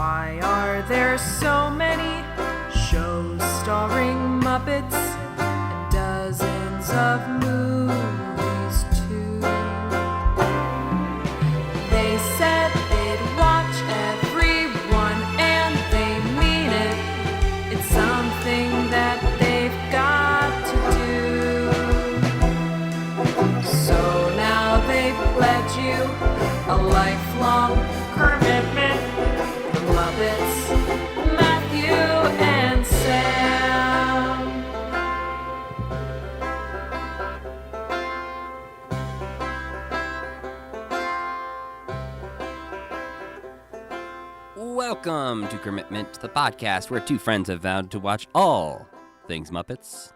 Why are there so many shows starring Muppets and dozens of movies too? They said they'd watch everyone and they mean it. It's something that they've got to do. So now they've pledged you a lifelong commitment. The Muppets, Matthew and Sam. Welcome to Kermitment, the podcast where two friends have vowed to watch all things Muppets.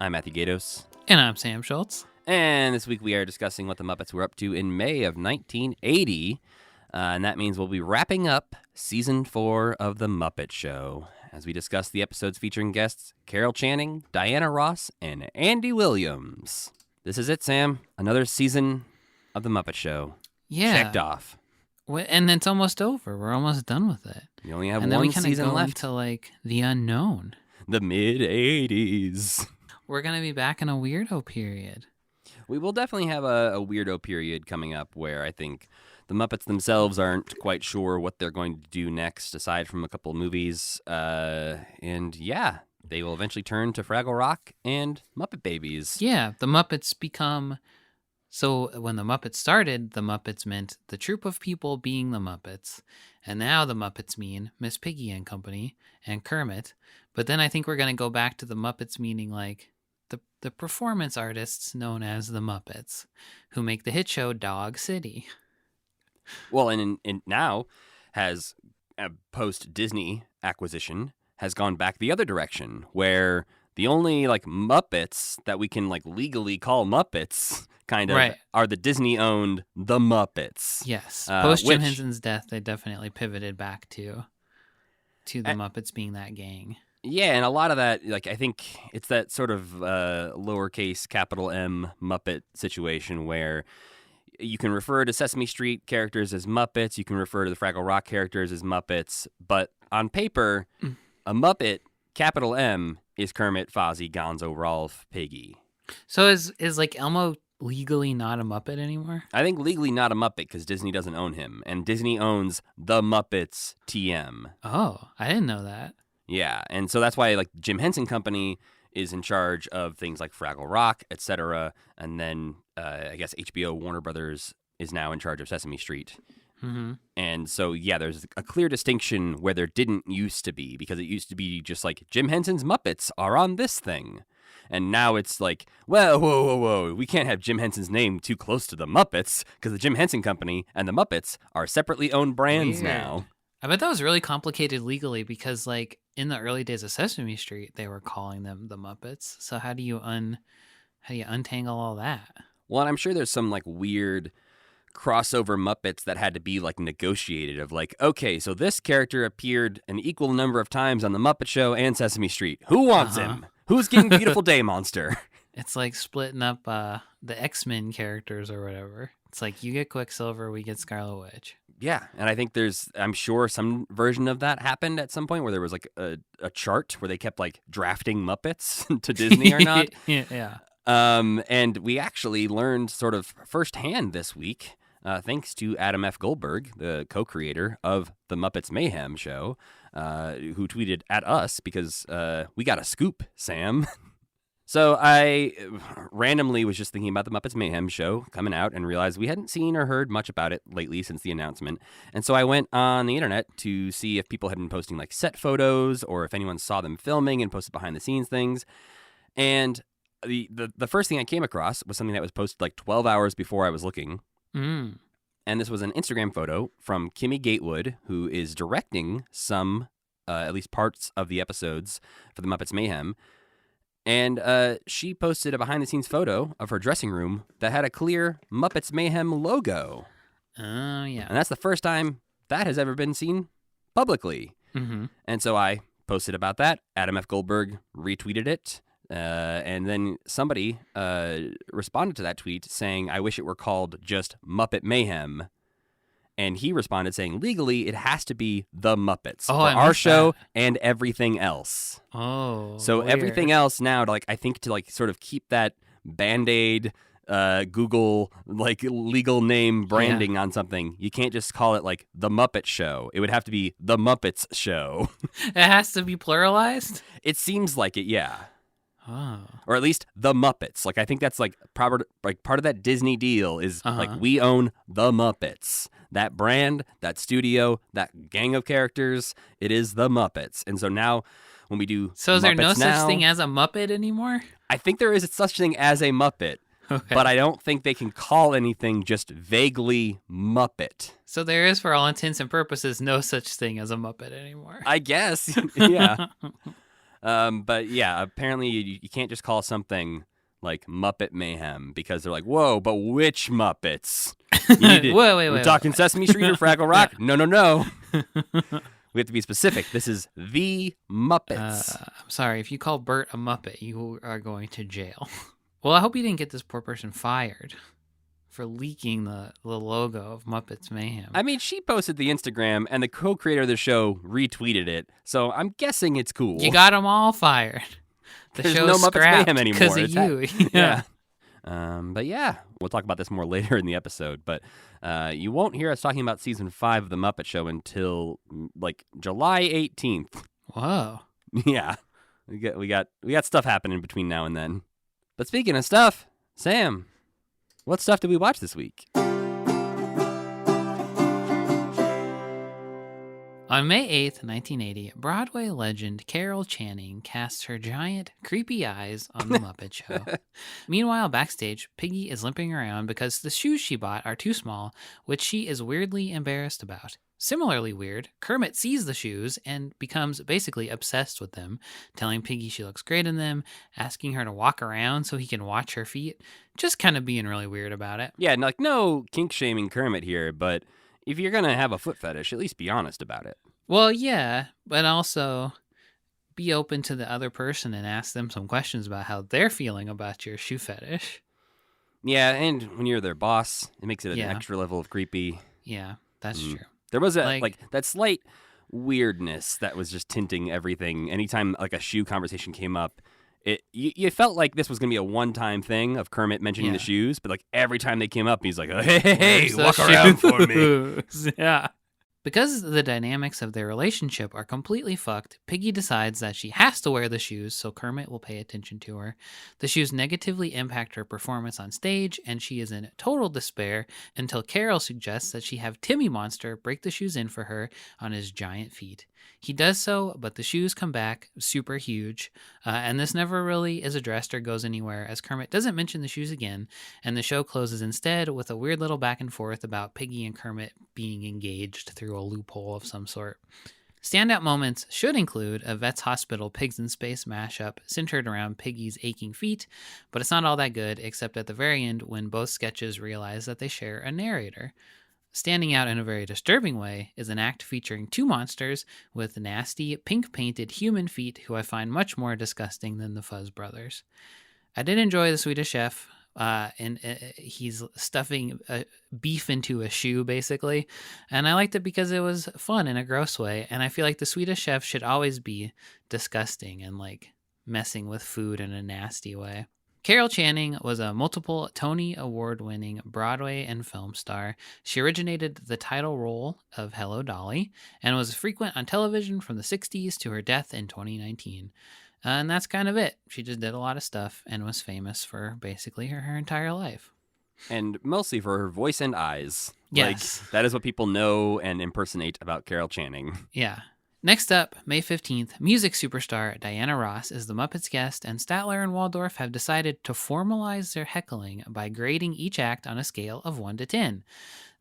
I'm Matthew Gatos. And I'm Sam Schultz. And this week we are discussing what the Muppets were up to in May of 1980. And that means we'll be wrapping up Season 4 of The Muppet Show as we discuss the episodes featuring guests Carol Channing, Diana Ross, and Andy Williams. This is it, Sam. Another season of The Muppet Show. Yeah. Checked off. And it's almost over. We're almost done with it. We only have and then one we kinda season go left. Into like the unknown. The mid-80s. We're going to be back in a weirdo period. We will definitely have a weirdo period coming up where I think the Muppets themselves aren't quite sure what they're going to do next, aside from a couple of movies. And yeah, they will eventually turn to Fraggle Rock and Muppet Babies. Yeah, the Muppets become... So when the Muppets started, the Muppets meant the troupe of people being the Muppets. And now the Muppets mean Miss Piggy and Company and Kermit. But then I think we're going to go back to the Muppets meaning like the performance artists known as the Muppets, who make the hit show Dog City. Well, and now has a post-Disney acquisition has gone back the other direction, where the only like Muppets that we can like legally call Muppets kind of Right. are the Disney-owned The Muppets. Yes. Post Jim which- Henson's death, they definitely pivoted back to the Muppets being that gang. Yeah, and a lot of that, like, I think it's that sort of lowercase capital M Muppet situation where you can refer to Sesame Street characters as Muppets, you can refer to the Fraggle Rock characters as Muppets, but on paper, a Muppet, capital M, is Kermit, Fozzie, Gonzo, Rolf, Piggy. So is like Elmo legally not a Muppet anymore? I think legally not a Muppet because Disney doesn't own him, and Disney owns The Muppets TM. Oh, I didn't know that. Yeah, and so that's why like Jim Henson Company is in charge of things like Fraggle Rock, etc. And then I guess HBO Warner Brothers is now in charge of Sesame Street. Mm-hmm. And so, yeah, there's a clear distinction where there didn't used to be, because it used to be just like Jim Henson's Muppets are on this thing. And now it's like, well, whoa, we can't have Jim Henson's name too close to the Muppets because the Jim Henson Company and the Muppets are separately owned brands Weird. now. I bet that was really complicated legally because, like, in the early days of Sesame Street, they were calling them the Muppets. So how do you untangle all that? Well, and I'm sure there's some like weird crossover Muppets that had to be like negotiated of like, okay, so this character appeared an equal number of times on the Muppet Show and Sesame Street. Who wants him? Who's getting Beautiful Day Monster? It's like splitting up the X-Men characters or whatever. It's like you get Quicksilver, we get Scarlet Witch. Yeah, and I think I'm sure some version of that happened at some point where there was like a chart where they kept like drafting Muppets to Disney or not. Yeah. And we actually learned sort of firsthand this week, thanks to Adam F. Goldberg, the co-creator of the Muppets Mayhem show, who tweeted at us because we got a scoop, Sam. So I randomly was just thinking about the Muppets Mayhem show coming out and realized we hadn't seen or heard much about it lately since the announcement. And so I went on the internet to see if people had been posting like set photos or if anyone saw them filming and posted behind the scenes things. And the first thing I came across was something that was posted like 12 hours before I was looking. Mm. And this was an Instagram photo from Kimmy Gatewood, who is directing some, at least parts of the episodes for the Muppets Mayhem. And she posted a behind-the-scenes photo of her dressing room that had a clear Muppets Mayhem logo. Oh, yeah. And that's the first time that has ever been seen publicly. Mm-hmm. And so I posted about that. Adam F. Goldberg retweeted it. And then somebody responded to that tweet saying, I wish it were called just Muppet Mayhem. And he responded saying, legally, it has to be the Muppets Oh, for I our missed show that. and everything else. Oh, So weird. everything else now, to, like, I think to like sort of keep that Band-Aid Google like legal name branding on something, you can't just call it like the Muppet Show. It would have to be the Muppets Show. It has to be pluralized? It seems like it, yeah. Oh. Or at least the Muppets. Like I think that's like part of that Disney deal is like we own the Muppets. That brand, that studio, that gang of characters, it is the Muppets. And so now when we do So is there no Muppets now, such thing as a Muppet anymore? I think there is such thing as a Muppet, Okay. but I don't think they can call anything just vaguely Muppet. So there is, for all intents and purposes, no such thing as a Muppet anymore. I guess, yeah. But yeah, apparently you can't just call something like Muppet Mayhem because they're like, whoa, but which Muppets? You need to, Wait. we're talking Sesame Street or Fraggle Rock? No. We have to be specific. This is the Muppets. I'm sorry. If you call Bert a Muppet, you are going to jail. Well, I hope you didn't get this poor person fired for leaking the logo of Muppets Mayhem. I mean, she posted the Instagram, and the co-creator of the show retweeted it, so I'm guessing it's cool. You got them all fired. The There's show's no Muppets scrapped Mayhem anymore. because of It's you. Yeah. But yeah, we'll talk about this more later in the episode. But you won't hear us talking about season 5 of the Muppet Show until like July 18th. Whoa. Yeah, we got stuff happening between now and then. But speaking of stuff, Sam, what stuff did we watch this week? On May 8th, 1980, Broadway legend Carol Channing casts her giant, creepy eyes on The Muppet Show. Meanwhile, backstage, Piggy is limping around because the shoes she bought are too small, which she is weirdly embarrassed about. Similarly weird, Kermit sees the shoes and becomes basically obsessed with them, telling Piggy she looks great in them, asking her to walk around so he can watch her feet, just kind of being really weird about it. Yeah, like no kink shaming Kermit here, but if you're gonna have a foot fetish, at least be honest about it. Well, yeah, but also be open to the other person and ask them some questions about how they're feeling about your shoe fetish. Yeah, and when you're their boss, it makes it an Yeah. extra level of creepy. Yeah, that's true. There was a Like- like that slight weirdness that was just tinting everything. Anytime like a shoe conversation came up, you felt like this was gonna be a one-time thing of Kermit mentioning Yeah. the shoes, but like every time they came up, he's like, "Hey, Where's the walk around for me." shoes? Yeah. Because the dynamics of their relationship are completely fucked, Piggy decides that she has to wear the shoes so Kermit will pay attention to her. The shoes negatively impact her performance on stage, and she is in total despair until Carol suggests that she have Timmy Monster break the shoes in for her on his giant feet. He does so, but the shoes come back super huge, and this never really is addressed or goes anywhere, as Kermit doesn't mention the shoes again, and the show closes instead with a weird little back and forth about Piggy and Kermit being engaged through a loophole of some sort. Standout moments should include a Vet's Hospital Pigs in Space mashup centered around Piggy's aching feet, but it's not all that good, except at the very end when both sketches realize that they share a narrator. Standing out in a very disturbing way is an act featuring two monsters with nasty, pink-painted human feet who I find much more disgusting than the Fuzz Brothers. I did enjoy the Swedish Chef, and he's stuffing beef into a shoe, basically, and I liked it because it was fun in a gross way, and I feel like the Swedish Chef should always be disgusting and, like, messing with food in a nasty way. Carol Channing was a multiple Tony Award-winning Broadway and film star. She originated the title role of Hello Dolly and was frequent on television from the 60s to her death in 2019. And that's kind of it. She just did a lot of stuff and was famous for basically her entire life. And mostly for her voice and eyes. Yes. Like, that is what people know and impersonate about Carol Channing. Yeah. Next up, May 15th, music superstar Diana Ross is the Muppets guest, and Statler and Waldorf have decided to formalize their heckling by grading each act on a scale of 1 to 10.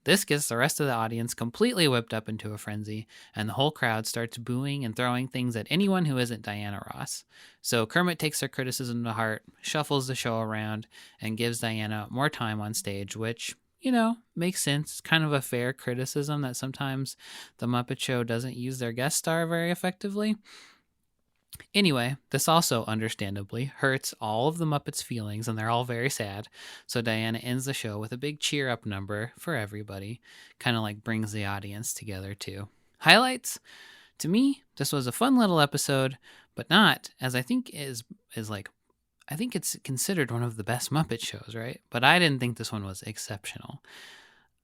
This gets the rest of the audience completely whipped up into a frenzy, and the whole crowd starts booing and throwing things at anyone who isn't Diana Ross. So Kermit takes their criticism to heart, shuffles the show around, and gives Diana more time on stage, which, you know, makes sense. Kind of a fair criticism that sometimes the Muppet Show doesn't use their guest star very effectively. Anyway, this also understandably hurts all of the Muppets' feelings, and they're all very sad. So Diana ends the show with a big cheer up number for everybody, kind of like brings the audience together too. Highlights? To me, this was a fun little episode, but not, as I think is like, I think it's considered one of the best Muppet shows, right? But I didn't think this one was exceptional.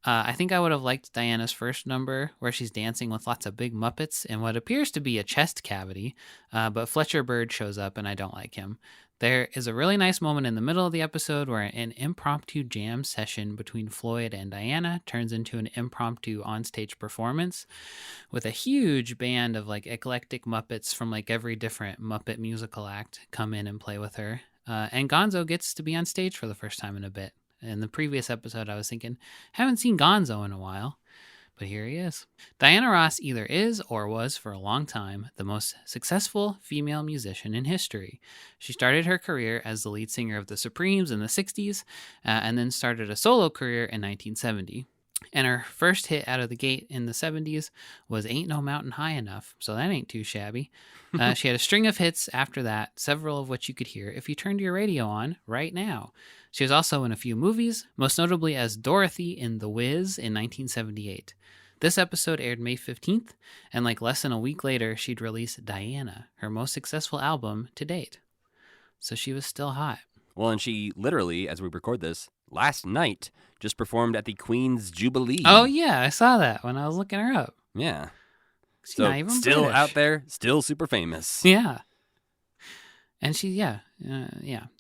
I think I would have liked Diana's first number, where she's dancing with lots of big Muppets in what appears to be a chest cavity, but Fletcher Bird shows up and I don't like him. There is a really nice moment in the middle of the episode where an impromptu jam session between Floyd and Diana turns into an impromptu onstage performance with a huge band of like eclectic Muppets from like every different Muppet musical act come in and play with her. And Gonzo gets to be on stage for the first time in a bit. In the previous episode, I was thinking, haven't seen Gonzo in a while, but here he is. Diana Ross either is or was for a long time the most successful female musician in history. She started her career as the lead singer of the Supremes in the 60s, and then started a solo career in 1970. And her first hit out of the gate in the 70s was Ain't No Mountain High Enough, so that ain't too shabby. She had a string of hits after that, several of which you could hear if you turned your radio on right now. She was also in a few movies, most notably as Dorothy in The Wiz in 1978. This episode aired May 15th, and like less than a week later, she'd release Diana, her most successful album to date. So she was still hot. Well, and she literally, as we record this, last night just performed at the Queen's Jubilee. Oh, yeah, I saw that when I was looking her up. Yeah. She's So not even still British. out there, still super famous. Yeah. And she,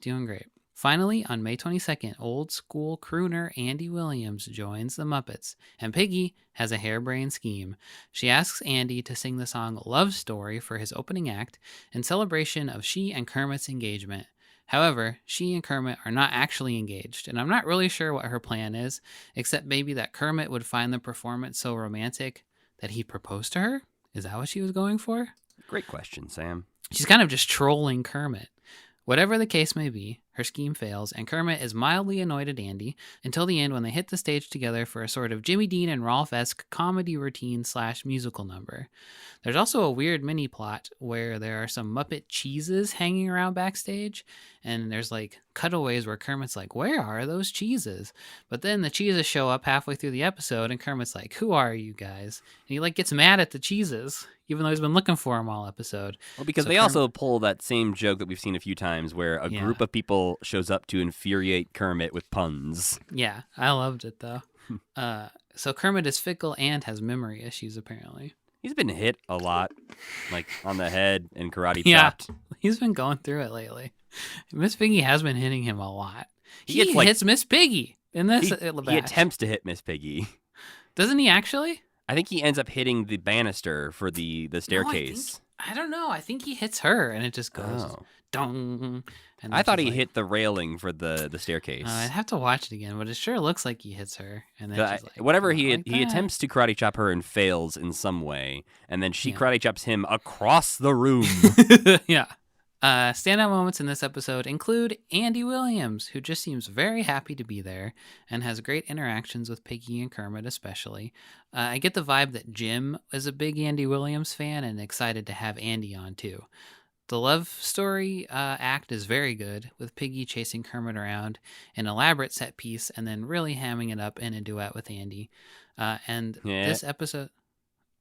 doing great. Finally, on May 22nd, old school crooner Andy Williams joins the Muppets, and Piggy has a harebrained scheme. She asks Andy to sing the song Love Story for his opening act in celebration of she and Kermit's engagement. However, she and Kermit are not actually engaged, and I'm not really sure what her plan is, except maybe that Kermit would find the performance so romantic that he'd propose to her? Is that what she was going for? Great question, Sam. She's kind of just trolling Kermit. Whatever the case may be, her scheme fails, and Kermit is mildly annoyed at Andy until the end when they hit the stage together for a sort of Jimmy Dean and Rolf-esque comedy routine / musical number. There's also a weird mini plot where there are some Muppet cheeses hanging around backstage, and there's like cutaways where Kermit's like, where are those cheeses? But then the cheeses show up halfway through the episode, and Kermit's like, who are you guys? And he like gets mad at the cheeses, even though he's been looking for them all episode. Well, because they also pull that same joke that we've seen a few times where a group of people shows up to infuriate Kermit with puns. Yeah, I loved it though. So Kermit is fickle and has memory issues apparently. He's been hit a lot, like on the head and karate Yeah, chopped. he's been going through it lately. Miss Piggy has been hitting him a lot. He gets, like- hits Miss Piggy in this. He attempts to hit Miss Piggy. Doesn't he actually? I think he ends up hitting the banister for the staircase. I don't know. I think he hits her and it just goes Oh. dong. And I thought she's he like, hit the railing for the staircase. I'd have to watch it again, but it sure looks like he hits her. And then she's like, Whatever "Not he like he that." attempts to karate chop her and fails in some way, and then she Yeah. karate chops him across the room. Yeah. Standout moments in this episode include Andy Williams, who just seems very happy to be there and has great interactions with Piggy and Kermit especially. I get the vibe that Jim is a big Andy Williams fan and excited to have Andy on too. The love story act is very good, with Piggy chasing Kermit around, an elaborate set piece, and then really hamming it up in a duet with Andy. This episode...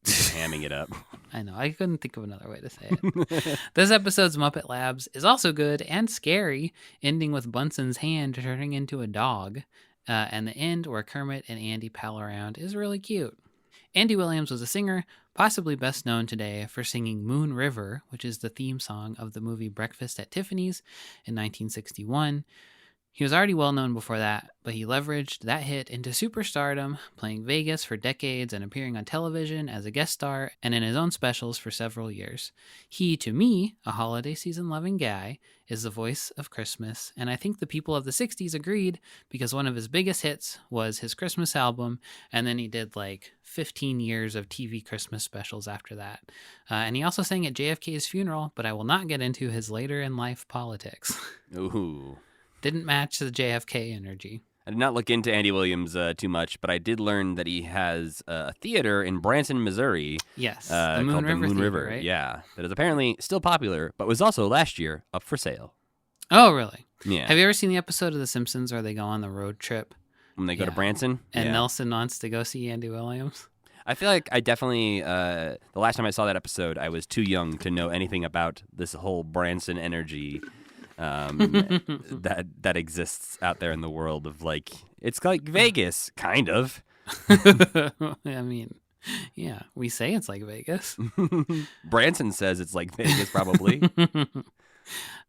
Hamming it up. I know, I couldn't think of another way to say it. This episode's Muppet Labs is also good and scary, ending with Bunsen's hand turning into a dog. And the end, where Kermit and Andy pal around, is really cute. Andy Williams was a singer, possibly best known today for singing Moon River, which is the theme song of the movie Breakfast at Tiffany's in 1961. He was already well known before that, but he leveraged that hit into superstardom, playing Vegas for decades and appearing on television as a guest star and in his own specials for several years. He, to me, a holiday season loving guy, is the voice of Christmas, and I think the people of the 60s agreed because one of his biggest hits was his Christmas album, and then he did like 15 years of TV Christmas specials after that. And he also sang at JFK's funeral, but I will not get into his later in life politics. Ooh. Didn't match the JFK energy. I did not look into Andy Williams too much, but I did learn that he has a theater in Branson, Missouri. Yes, The Moon River Theater, right? Yeah, that is apparently still popular, but was also last year up for sale. Oh, really? Yeah. Have you ever seen the episode of The Simpsons where they go on the road trip When they go to Yeah. Branson? and Yeah. Nelson wants to go see Andy Williams? I feel like I definitely, the last time I saw that episode, I was too young to know anything about this whole Branson energy that exists out there in the world of like, it's like Vegas, kind of. I mean, yeah, we say it's like Vegas. Branson says it's like Vegas, probably.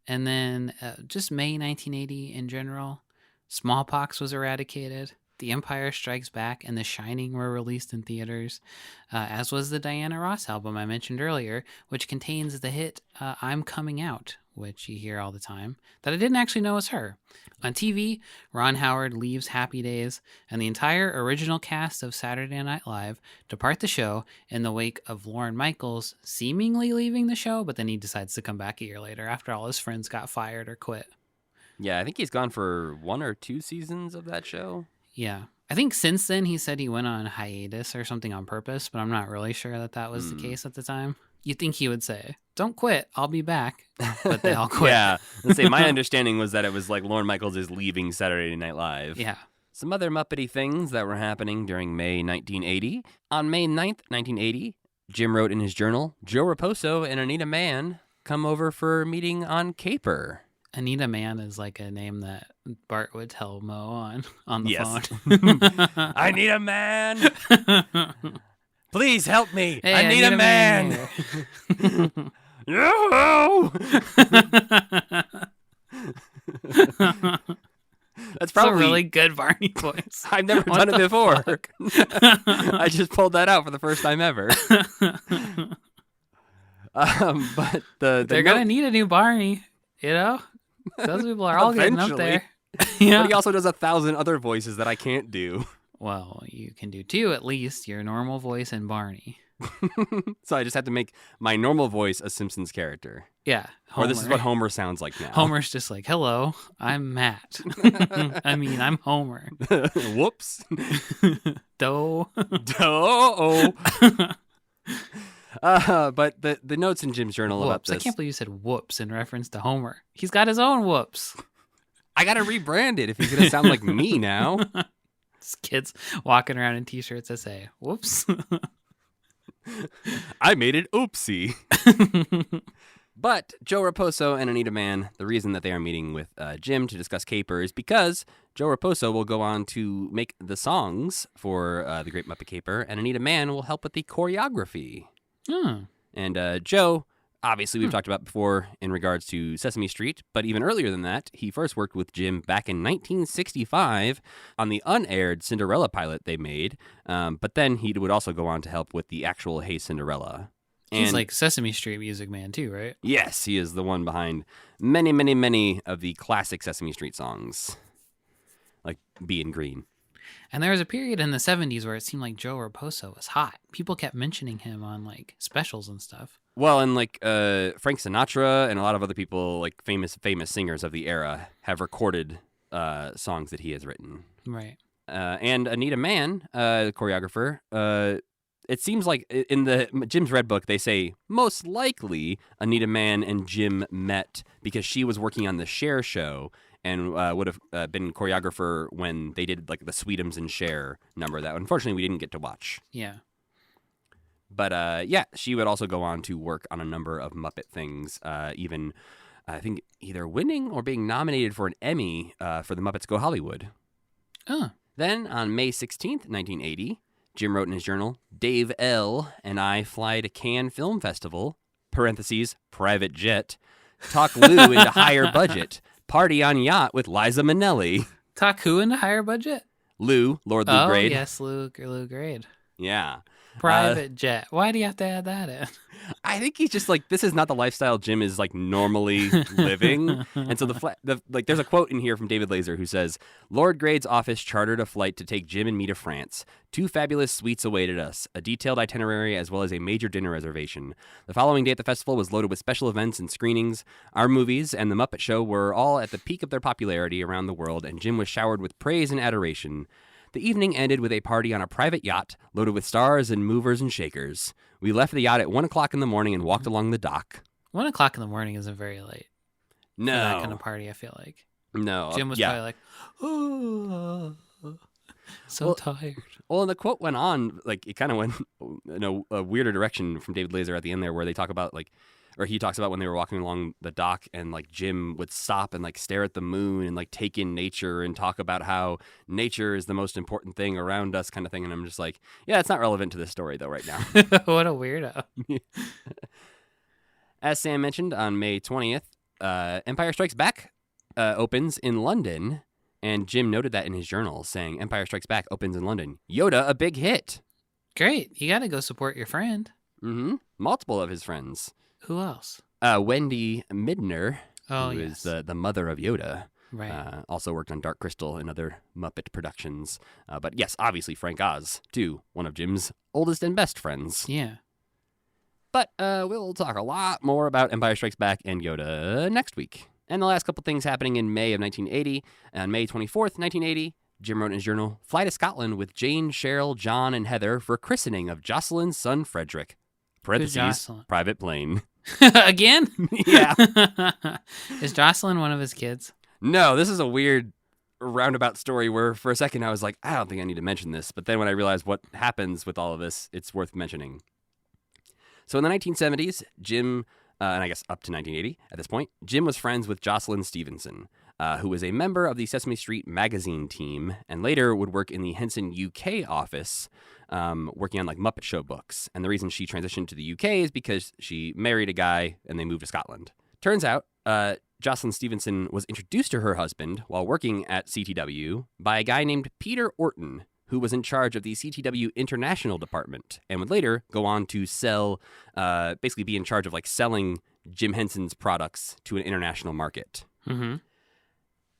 And then just May 1980 in general, smallpox was eradicated. The Empire Strikes Back and The Shining were released in theaters, as was the Diana Ross album I mentioned earlier, which contains the hit I'm Coming Out, which you hear all the time, that I didn't actually know was her. On TV, Ron Howard leaves Happy Days, and the entire original cast of Saturday Night Live depart the show in the wake of Lorne Michaels seemingly leaving the show, but then he decides to come back a year later after all his friends got fired or quit. Yeah, I think he's gone for 1 or 2 seasons of that show. Yeah. I think since then he said he went on hiatus or something on purpose, but I'm not really sure that that was the case at the time. You'd think he would say, "Don't quit, I'll be back." But they all quit. Yeah. Let's say my understanding was that it was like Lorne Michaels is leaving Saturday Night Live. Yeah. Some other Muppety things that were happening during May 1980. On May 9th, 1980, Jim wrote in his journal, Joe Raposo and Anita Mann come over for a meeting on Caper. Anita Mann is like a name that Bart would tell Mo on the Yes. phone. I need a man. Please help me. Hey, I need a man. here. Yo! That's It's probably a really good Barney voice. I've never done it before. I just pulled that out for the first time ever. But They're gonna need a new Barney, you know? Those people are all getting up Eventually. there. Yeah. But he also does 1,000 other voices that I can't do. Well, you can do 2 at least, your normal voice and Barney. So I just have to make my normal voice a Simpsons character. Yeah. Or this is what Homer sounds like now. Homer's just like, "Hello, I'm Matt." I mean, I'm Homer. Whoops. Doe. Oh. But the notes in Jim's journal about Whoops. I this. can't believe you said whoops in reference to Homer. He's got his own whoops. I gotta rebrand it if he's gonna sound like me now. This kid's walking around in t-shirts that say, "Whoops." I made it oopsie. But Joe Raposo and Anita Mann, the reason that they are meeting with Jim to discuss Caper is because Joe Raposo will go on to make the songs for the Great Muppet Caper, and Anita Mann will help with the choreography. Hmm. And Joe, obviously we've talked about before in regards to Sesame Street, but even earlier than that, he first worked with Jim back in 1965 on the unaired Cinderella pilot they made, but then he would also go on to help with the actual Hey Cinderella. He's And like Sesame Street Music Man too, right? yes, he is the one behind many, many, many of the classic Sesame Street songs, like Being Green. And there was a period in the 70s where it seemed like Joe Raposo was hot. People kept mentioning him on like specials and stuff. Well, and like Frank Sinatra and a lot of other people, like famous singers of the era, have recorded songs that he has written. Right. And Anita Mann, the choreographer, it seems like in the Jim's Red Book, they say most likely Anita Mann and Jim met because she was working on the Cher show and would have been choreographer when they did like the Sweetums and Cher number that unfortunately we didn't get to watch. Yeah. But yeah, she would also go on to work on a number of Muppet things, even I think either winning or being nominated for an Emmy for the Muppets Go Hollywood. Oh. Then on May 16th, 1980, Jim wrote in his journal, Dave L. and I fly to Cannes Film Festival, parentheses, private jet, talk Lou into higher budget, party on yacht with Liza Minnelli. Talk who into higher budget? Lou, Lord Lou Oh, Grade. yes, Lou Grade. Yeah. Private jet. Why do you have to add that in? I think he's just like, this is not the lifestyle Jim is like normally living. And so there's a quote in here from David Laser who says, Lord Grade's office chartered a flight to take Jim and me to France. 2 fabulous suites awaited us, a detailed itinerary as well as a major dinner reservation. The following day at the festival was loaded with special events and screenings. Our movies and the Muppet Show were all at the peak of their popularity around the world, and Jim was showered with praise and adoration. The evening ended with a party on a private yacht loaded with stars and movers and shakers. We left the yacht at 1 o'clock in the morning and walked along the dock. 1 o'clock in the morning isn't very late. No. For that kind of party, I feel like. No. Jim was probably like, oh, so tired. Well, and the quote went on, like, it kind of went in a weirder direction from David Laser at the end there, where they talk about, like, or he talks about when they were walking along the dock and like Jim would stop and like stare at the moon and like take in nature and talk about how nature is the most important thing around us kind of thing. And I'm just like, yeah, it's not relevant to this story though right now. What a weirdo. As Sam mentioned, on May 20th, Empire Strikes Back opens in London. And Jim noted that in his journal, saying Empire Strikes Back opens in London. Yoda, a big hit. Great. You got to go support your friend. Mm-hmm. Multiple of his friends. Who else? Wendy Midner, who yes. is the mother of Yoda. Right. Also worked on Dark Crystal and other Muppet productions. But yes, obviously Frank Oz, too. One of Jim's oldest and best friends. Yeah. But we'll talk a lot more about Empire Strikes Back and Yoda next week. And the last couple things happening in May of 1980. On May 24th, 1980, Jim wrote in his journal, fly to Scotland with Jane, Cheryl, John, and Heather for christening of Jocelyn's son, Frederick. Parentheses, private plane. Again? Yeah. Is Jocelyn one of his kids? No, this is a weird roundabout story where for a second I was like, I don't think I need to mention this. But then when I realized what happens with all of this, it's worth mentioning. So in the 1970s, Jim, and I guess up to 1980 at this point, Jim was friends with Jocelyn Stevenson, who was a member of the Sesame Street magazine team and later would work in the Henson UK office, working on like Muppet Show books. And the reason she transitioned to the UK is because she married a guy and they moved to Scotland. Turns out, Jocelyn Stevenson was introduced to her husband while working at CTW by a guy named Peter Orton, who was in charge of the CTW International Department and would later go on to sell, basically be in charge of like selling Jim Henson's products to an international market. Mm-hmm.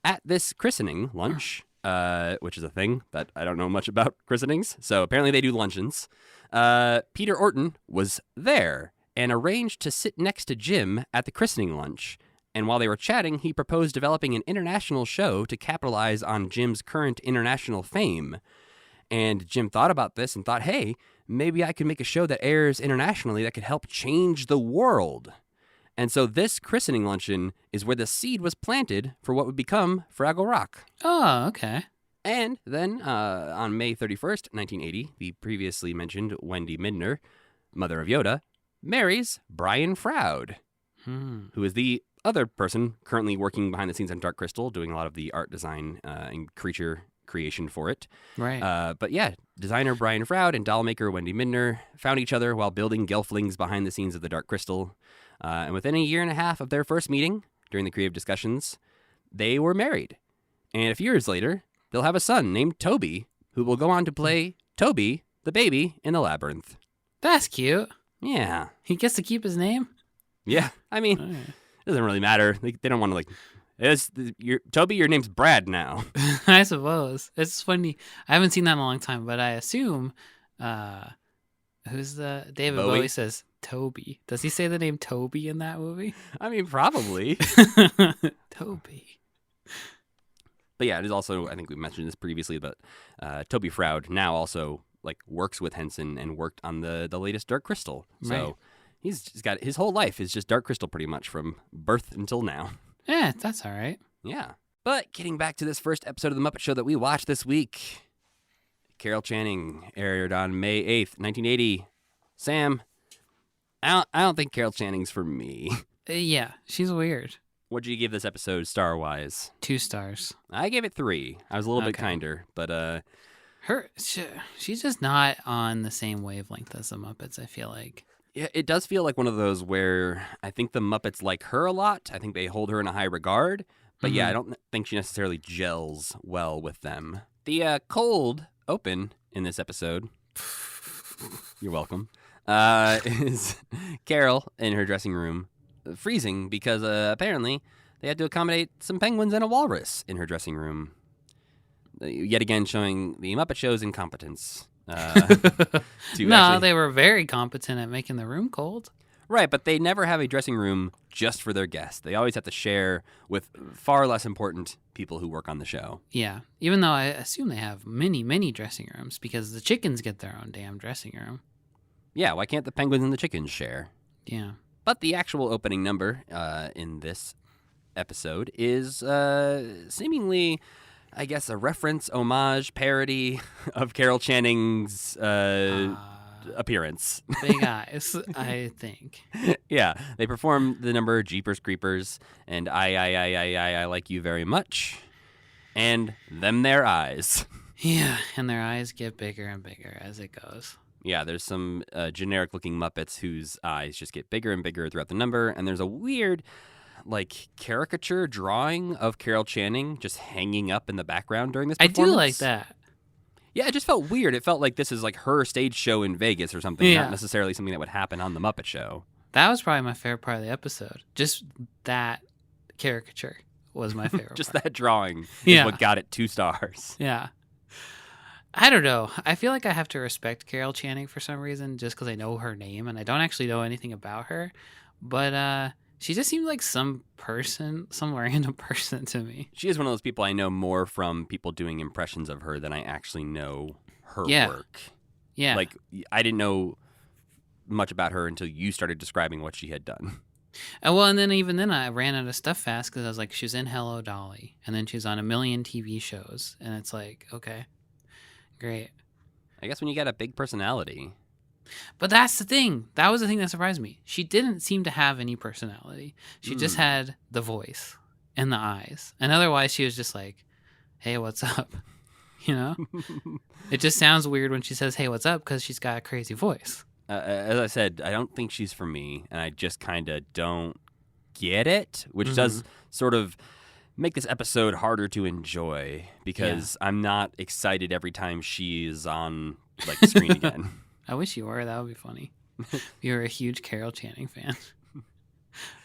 At this christening lunch, which is a thing that I don't know much about christenings, so apparently they do luncheons, Peter Orton was there and arranged to sit next to Jim at the christening lunch. And while they were chatting, he proposed developing an international show to capitalize on Jim's current international fame. And Jim thought about this and thought, hey, maybe I could make a show that airs internationally that could help change the world. And so this christening luncheon is where the seed was planted for what would become Fraggle Rock. Oh, okay. And then on May 31st, 1980, the previously mentioned Wendy Midner, mother of Yoda, marries Brian Froud, who is the other person currently working behind the scenes on Dark Crystal, doing a lot of the art design and creature creation for it. Right. But yeah, designer Brian Froud and doll maker Wendy Midner found each other while building Gelflings behind the scenes of the Dark Crystal. And within a year and a half of their first meeting, during the creative discussions, they were married. And a few years later, they'll have a son named Toby, who will go on to play Toby, the baby, in the Labyrinth. That's cute. Yeah. He gets to keep his name? Yeah. I mean, it doesn't really matter. They don't want to like... Toby, your name's Brad now. I suppose. It's funny. I haven't seen that in a long time, but I assume who's the David Bowie says Toby. Does he say the name Toby in that movie? I mean, probably. Toby. But yeah, it is also, I think we mentioned this previously, but Toby Froud now also like works with Henson and worked on the latest Dark Crystal. So Right. he's got his whole life is just Dark Crystal pretty much from birth until now. Yeah, that's all right. Yeah. But getting back to this first episode of The Muppet Show that we watched this week, Carol Channing aired on May 8th, 1980. Sam, I don't think Carol Channing's for me. Yeah, she's weird. What'd you give this episode star-wise? 2 stars. I gave it 3. I was a little bit Okay. kinder, but She's just not on the same wavelength as the Muppets, I feel like. yeah, it does feel like one of those where I think the Muppets like her a lot. I think they hold her in a high regard. But yeah, I don't think she necessarily gels well with them. The cold open in this episode You're welcome. Is Carol in her dressing room freezing because apparently they had to accommodate some penguins and a walrus in her dressing room. Yet again, showing the Muppet Show's incompetence. They were very competent at making the room cold. Right, but they never have a dressing room just for their guests. They always have to share with far less important people who work on the show. Yeah, even though I assume they have many, many dressing rooms because the chickens get their own damn dressing room. Yeah, why can't the penguins and the chickens share? Yeah. But the actual opening number in this episode is seemingly, I guess, a reference, homage, parody of Carol Channing's appearance. Big eyes, I think. Yeah, they perform the number Jeepers Creepers and I like you very much, and them their eyes. Yeah, and their eyes get bigger and bigger as it goes. Yeah, there's some generic-looking Muppets whose eyes just get bigger and bigger throughout the number, and there's a weird, like, caricature drawing of Carol Channing just hanging up in the background during this performance. I do like that. Yeah, it just felt weird. It felt like this is like her stage show in Vegas or something, not necessarily something that would happen on the Muppet Show. That was probably my favorite part of the episode. Just that caricature was my favorite Just part. that drawing is what got it 2 stars. Yeah. I don't know. I feel like I have to respect Carol Channing for some reason just because I know her name and I don't actually know anything about her. But she just seemed like some random person to me. She is one of those people I know more from people doing impressions of her than I actually know her work. Yeah. Like, I didn't know much about her until you started describing what she had done. And then I ran out of stuff fast because I was like, she was in Hello Dolly. And then she was on a million TV shows. And it's like, okay, great. I guess when you got a big personality. But that's the thing. That was the thing that surprised me. She didn't seem to have any personality. She just had the voice and the eyes. And otherwise, she was just like, hey, what's up? You know? It just sounds weird when she says, hey, what's up? Because she's got a crazy voice. As I said, I don't think she's for me. And I just kind of don't get it, which does sort of make this episode harder to enjoy because I'm not excited every time she's on like the screen again. I wish you were. That would be funny. You're a huge Carol Channing fan.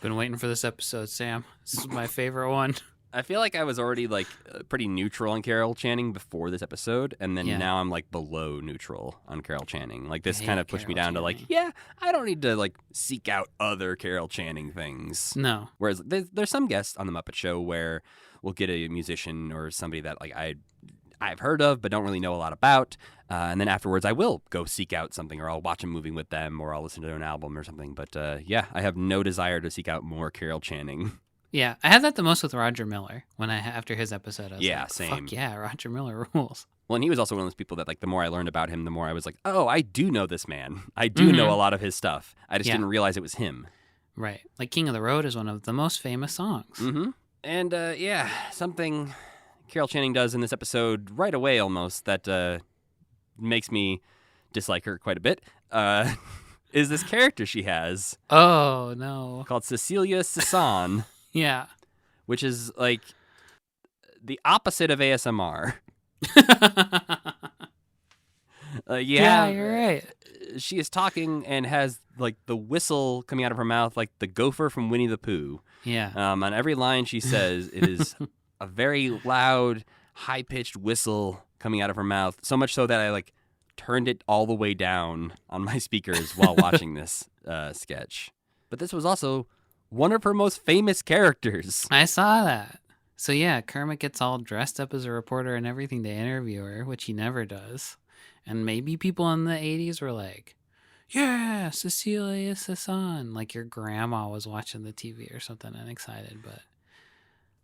Been waiting for this episode, Sam. This is my favorite one. I feel like I was already like pretty neutral on Carol Channing before this episode, and then now I'm like below neutral on Carol Channing. Like this kind of pushed me down to like, I don't need to like seek out other Carol Channing things. No. Whereas there's some guests on the Muppet Show where we'll get a musician or somebody that like I've heard of but don't really know a lot about, and then afterwards I will go seek out something, or I'll watch a movie with them, or I'll listen to an album or something. But I have no desire to seek out more Carol Channing. Yeah, I had that the most with Roger Miller after his episode. I was like, same. Fuck yeah, Roger Miller rules. Well, and he was also one of those people that like the more I learned about him, the more I was like, oh, I do know this man. I do know a lot of his stuff. I just didn't realize it was him. Right, like King of the Road is one of the most famous songs. Mm-hmm. And something Carol Channing does in this episode right away almost that makes me dislike her quite a bit is this character she has. Oh, no. Called Cecilia Sasson. Yeah. Which is like the opposite of ASMR. Yeah, you're right. She is talking and has like the whistle coming out of her mouth like the gopher from Winnie the Pooh. Yeah. On every line she says, it is a very loud, high-pitched whistle coming out of her mouth. So much so that I like turned it all the way down on my speakers while watching this sketch. But this was also one of her most famous characters. I saw that. So yeah, Kermit gets all dressed up as a reporter and everything to interview her, which he never does. And maybe people in the 80s were like, yeah, Cecilia Sasson. Like your grandma was watching the TV or something and excited. But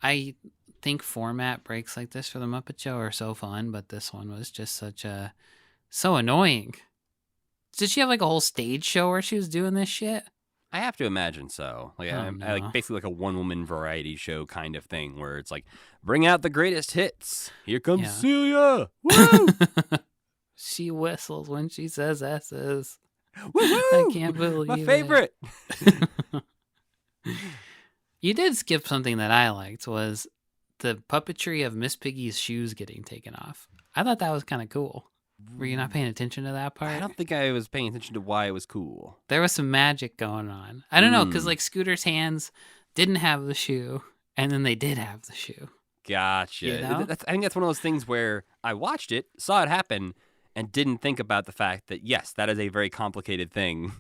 I think format breaks like this for the Muppet Show are so fun, but this one was just so annoying. Did she have like a whole stage show where she was doing this shit? I have to imagine so. Like, I like basically like a one-woman variety show kind of thing where it's like, bring out the greatest hits. Here comes Celia. Woo! She whistles when she says S's. Woo-hoo! I can't believe My favorite. You did skip something that I liked was the puppetry of Miss Piggy's shoes getting taken off. I thought that was kind of cool. Were you not paying attention to that part? I don't think I was paying attention to why it was cool. There was some magic going on. I don't know, because Hmm. like Scooter's hands didn't have the shoe, and then they did have the shoe. Gotcha. You know? I think that's one of those things where I watched it, saw it happen, and didn't think about the fact that, yes, that is a very complicated thing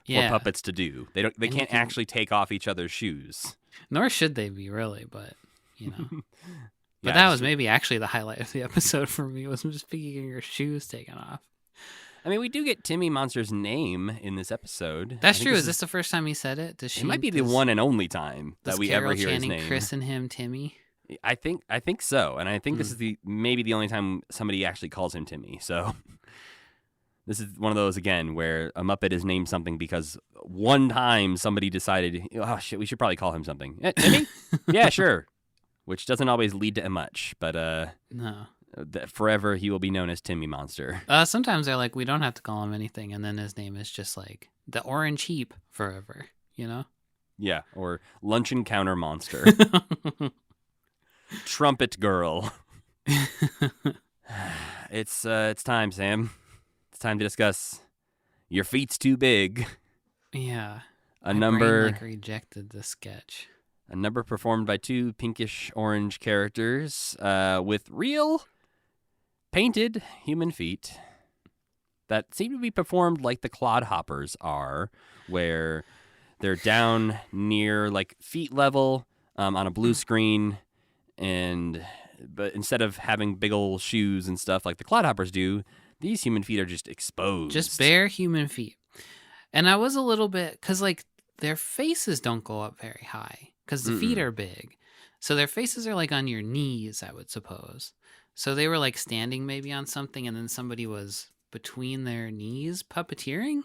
Yeah. for puppets to do. They And you can't can- actually take off each other's shoes. Nor should they be, really, but, you know. But Yeah, that just- was maybe actually the highlight of the episode for me, was just getting her shoes taken off. I mean, we do get Timmy Monster's name in this episode. That's I think true. Is this the first time he said it? It might be the one and only time that does we Carol ever hear his Channing name. christen him Timmy? I think so, and I think this Hmm. is maybe the only time somebody actually calls him Timmy. So this is one of those again where a Muppet is named something because one time somebody decided, oh shit, we should probably call him something. Timmy? Yeah, sure. Which doesn't always lead to much, but No. forever he will be known as Timmy Monster. Sometimes they're like, we don't have to call him anything, and then his name is just like the Orange Heap forever, you know? Yeah, or Luncheon Counter Monster, Trumpet Girl. It's time, Sam. It's time to discuss Your Feet's Too Big. Yeah. A My number brain, like, rejected the sketch. a number performed by two pinkish orange characters with real painted human feet that seem to be performed like the clodhoppers are, where they're down near like feet level on a blue screen, but instead of having big old shoes and stuff like the clodhoppers do, these human feet are just exposed. Just bare human feet. And I was a little bit, because like their faces don't go up very high because the feet are big. So their faces are like on your knees, I would suppose. So they were like standing maybe on something, and then somebody was between their knees puppeteering.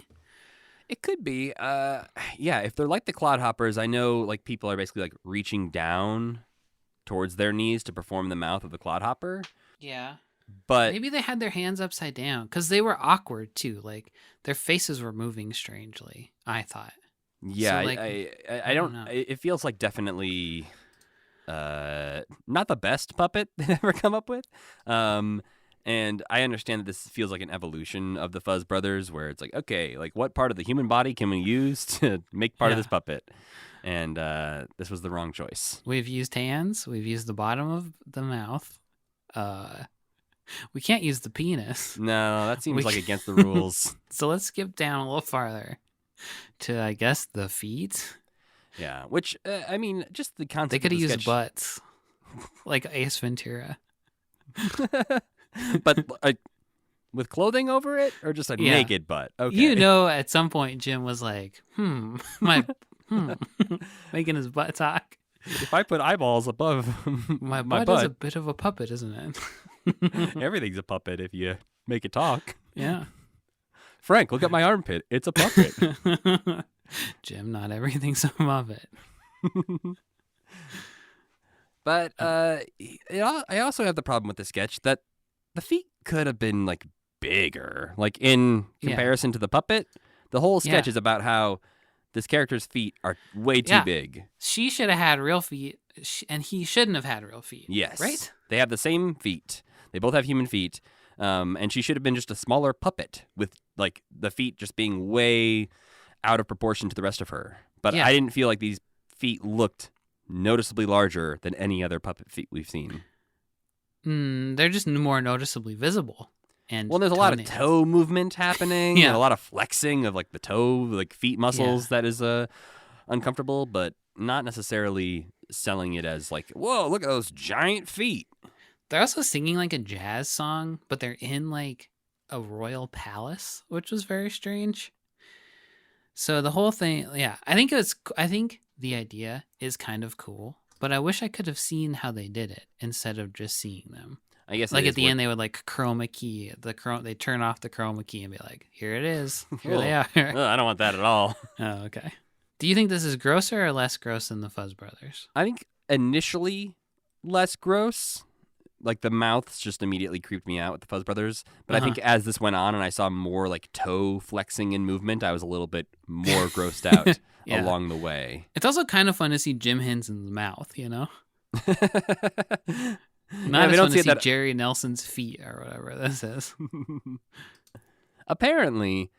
It could be. Yeah, if they're like the clodhoppers, I know like people are basically like reaching down towards their knees to perform the mouth of the clodhopper. Yeah. But Maybe they had their hands upside down because they were awkward too. Like their faces were moving strangely, I thought. yeah, So, like, I don't don't. know. It feels like definitely not the best puppet they've ever come up with. And I understand that this feels like an evolution of the Fuzz Brothers, where it's like, okay, like what part of the human body can we use to make part of Yeah. this puppet? And this was the wrong choice. We've used hands. We've used the bottom of the mouth. We can't use the penis. No, that seems We- like against the rules. So let's skip down a little farther to, I guess, the feet. Yeah, which I mean, just the concept. They could of have the used sketch- butts, like Ace Ventura. but with clothing over it, or just a Yeah. naked butt. Okay, You know, at some point, Jim was like, making his butt talk. if I put eyeballs above My my butt is a bit of a puppet, isn't it? everything's a puppet if you make it talk. Yeah. Frank, look at my armpit. It's a puppet. Jim, not everything's a Muppet. But I also have the problem with the sketch that the feet could have been like bigger, like in Yeah. comparison to the puppet. The whole sketch Yeah. is about how this character's feet are way too Yeah. big. She should have had real feet, and he shouldn't have had real feet. Yes. Right? They have the same feet. They both have human feet. And she should have been just a smaller puppet with like the feet just being way out of proportion to the rest of her. But Yeah. I didn't feel like these feet looked noticeably larger than any other puppet feet we've seen. They're just more noticeably visible. And Well, there's a lot of toenails. toe movement happening Yeah. and a lot of flexing of like the toe, like feet muscles that is uncomfortable, but not necessarily selling it as like, whoa, look at those giant feet. They're also singing like a jazz song, but they're in like a royal palace, which was very strange. So the whole thing, yeah, I think the idea is kind of cool, but I wish I could have seen how they did it instead of just seeing them. I guess Like it at is the worth- end, they would like chroma key they turn off the chroma key and be like, "Here it is, here they Ugh. are." I don't want that at all. Oh, okay. Do you think this is grosser or less gross than the Fuzz Brothers? I think initially less gross. Like the mouths just immediately creeped me out with the Fuzz Brothers. But I think as this went on and I saw more like toe flexing and movement, I was a little bit more grossed out Yeah. along the way. It's also kind of fun to see Jim Henson's mouth, you know? Not we as don't fun see to it see that. Jerry Nelson's feet or whatever this is. Apparently,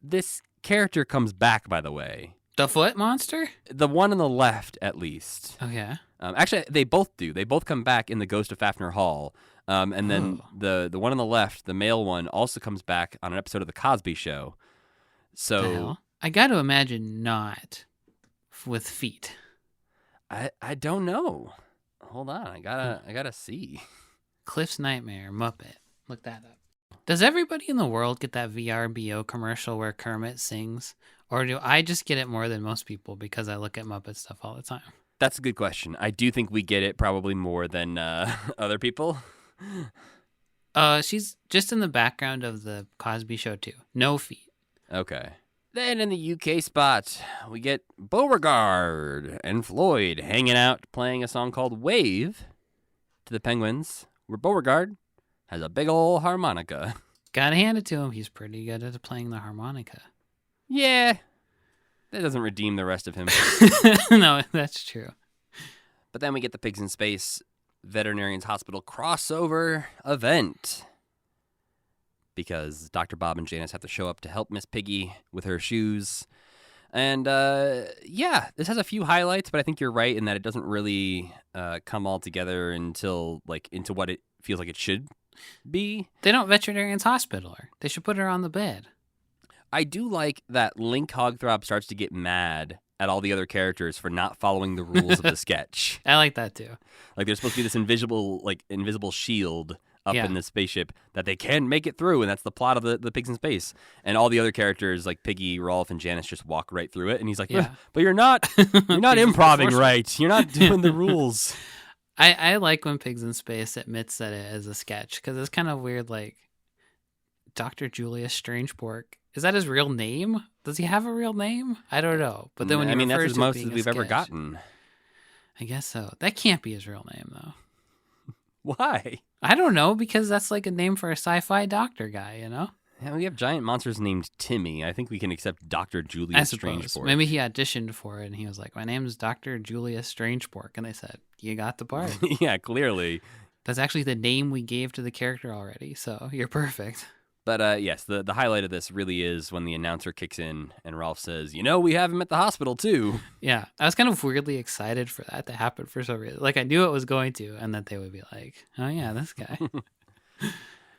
this character comes back. By the way, The foot monster? the one on the left, at least. Okay. Actually, they both do. They both come back in the Ghost of Fafnir Hall. And then the one on the left, the male one, also comes back on an episode of The Cosby Show. The So hell? I got to imagine not with feet. I don't know. Hold on, I gotta see. Cliff's Nightmare, Muppet. Look that up. Does everybody in the world get that VRBO commercial where Kermit sings? Or do I just get it more than most people because I look at Muppet stuff all the time? That's a good question. I do think we get it probably more than other people. She's just in the background of the Cosby Show too. No feet. Okay. Then in the UK spot, we get Beauregard and Floyd hanging out playing a song called Wave to the Penguins, where Beauregard has a big ol' harmonica. Gotta hand it to him. He's pretty good at playing the harmonica. Yeah, that doesn't redeem the rest of him. No, that's true. But then we get the Pigs in Space Veterinarians Hospital crossover event. Because Dr. Bob and Janice have to show up to help Miss Piggy with her shoes. And yeah, this has a few highlights, but I think you're right in that it doesn't really come all together until into what it feels like it should be. They don't veterinarians hospital her. They should put her on the bed. I do like that Link Hogthrob starts to get mad at all the other characters for not following the rules of the sketch. I like that too. Like there's supposed to be this invisible shield up Yeah. in the spaceship that they can make it through, and that's the plot of the Pigs in Space. And all the other characters like Piggy, Rolf, and Janice just walk right through it, and he's like, Yeah. but you're not improving right. You're not doing the rules. I like when Pigs in Space admits that it is a sketch because it's kind of weird. Like Dr. Julius Strangepork, is that his real name? Does he have a real name? I don't know. But then when he that's refers as to it most being as a we've ever sketch, gotten. I guess so. That can't be his real name though. Why? I don't know because that's like a name for a sci-fi doctor guy, you know? Yeah, we have giant monsters named Timmy. I think we can accept Dr. I Julius suppose. Strangeport. Maybe he auditioned for it and he was like, my name is Dr. Julius Strangepork. And they said, you got the part. Yeah, clearly. That's actually the name we gave to the character already. So you're perfect. But yes, the highlight of this really is when the announcer kicks in and Ralph says, we have him at the hospital too. Yeah. I was kind of weirdly excited for that to happen for some reason. Like I knew it was going to, and that they would be like, oh yeah, this guy.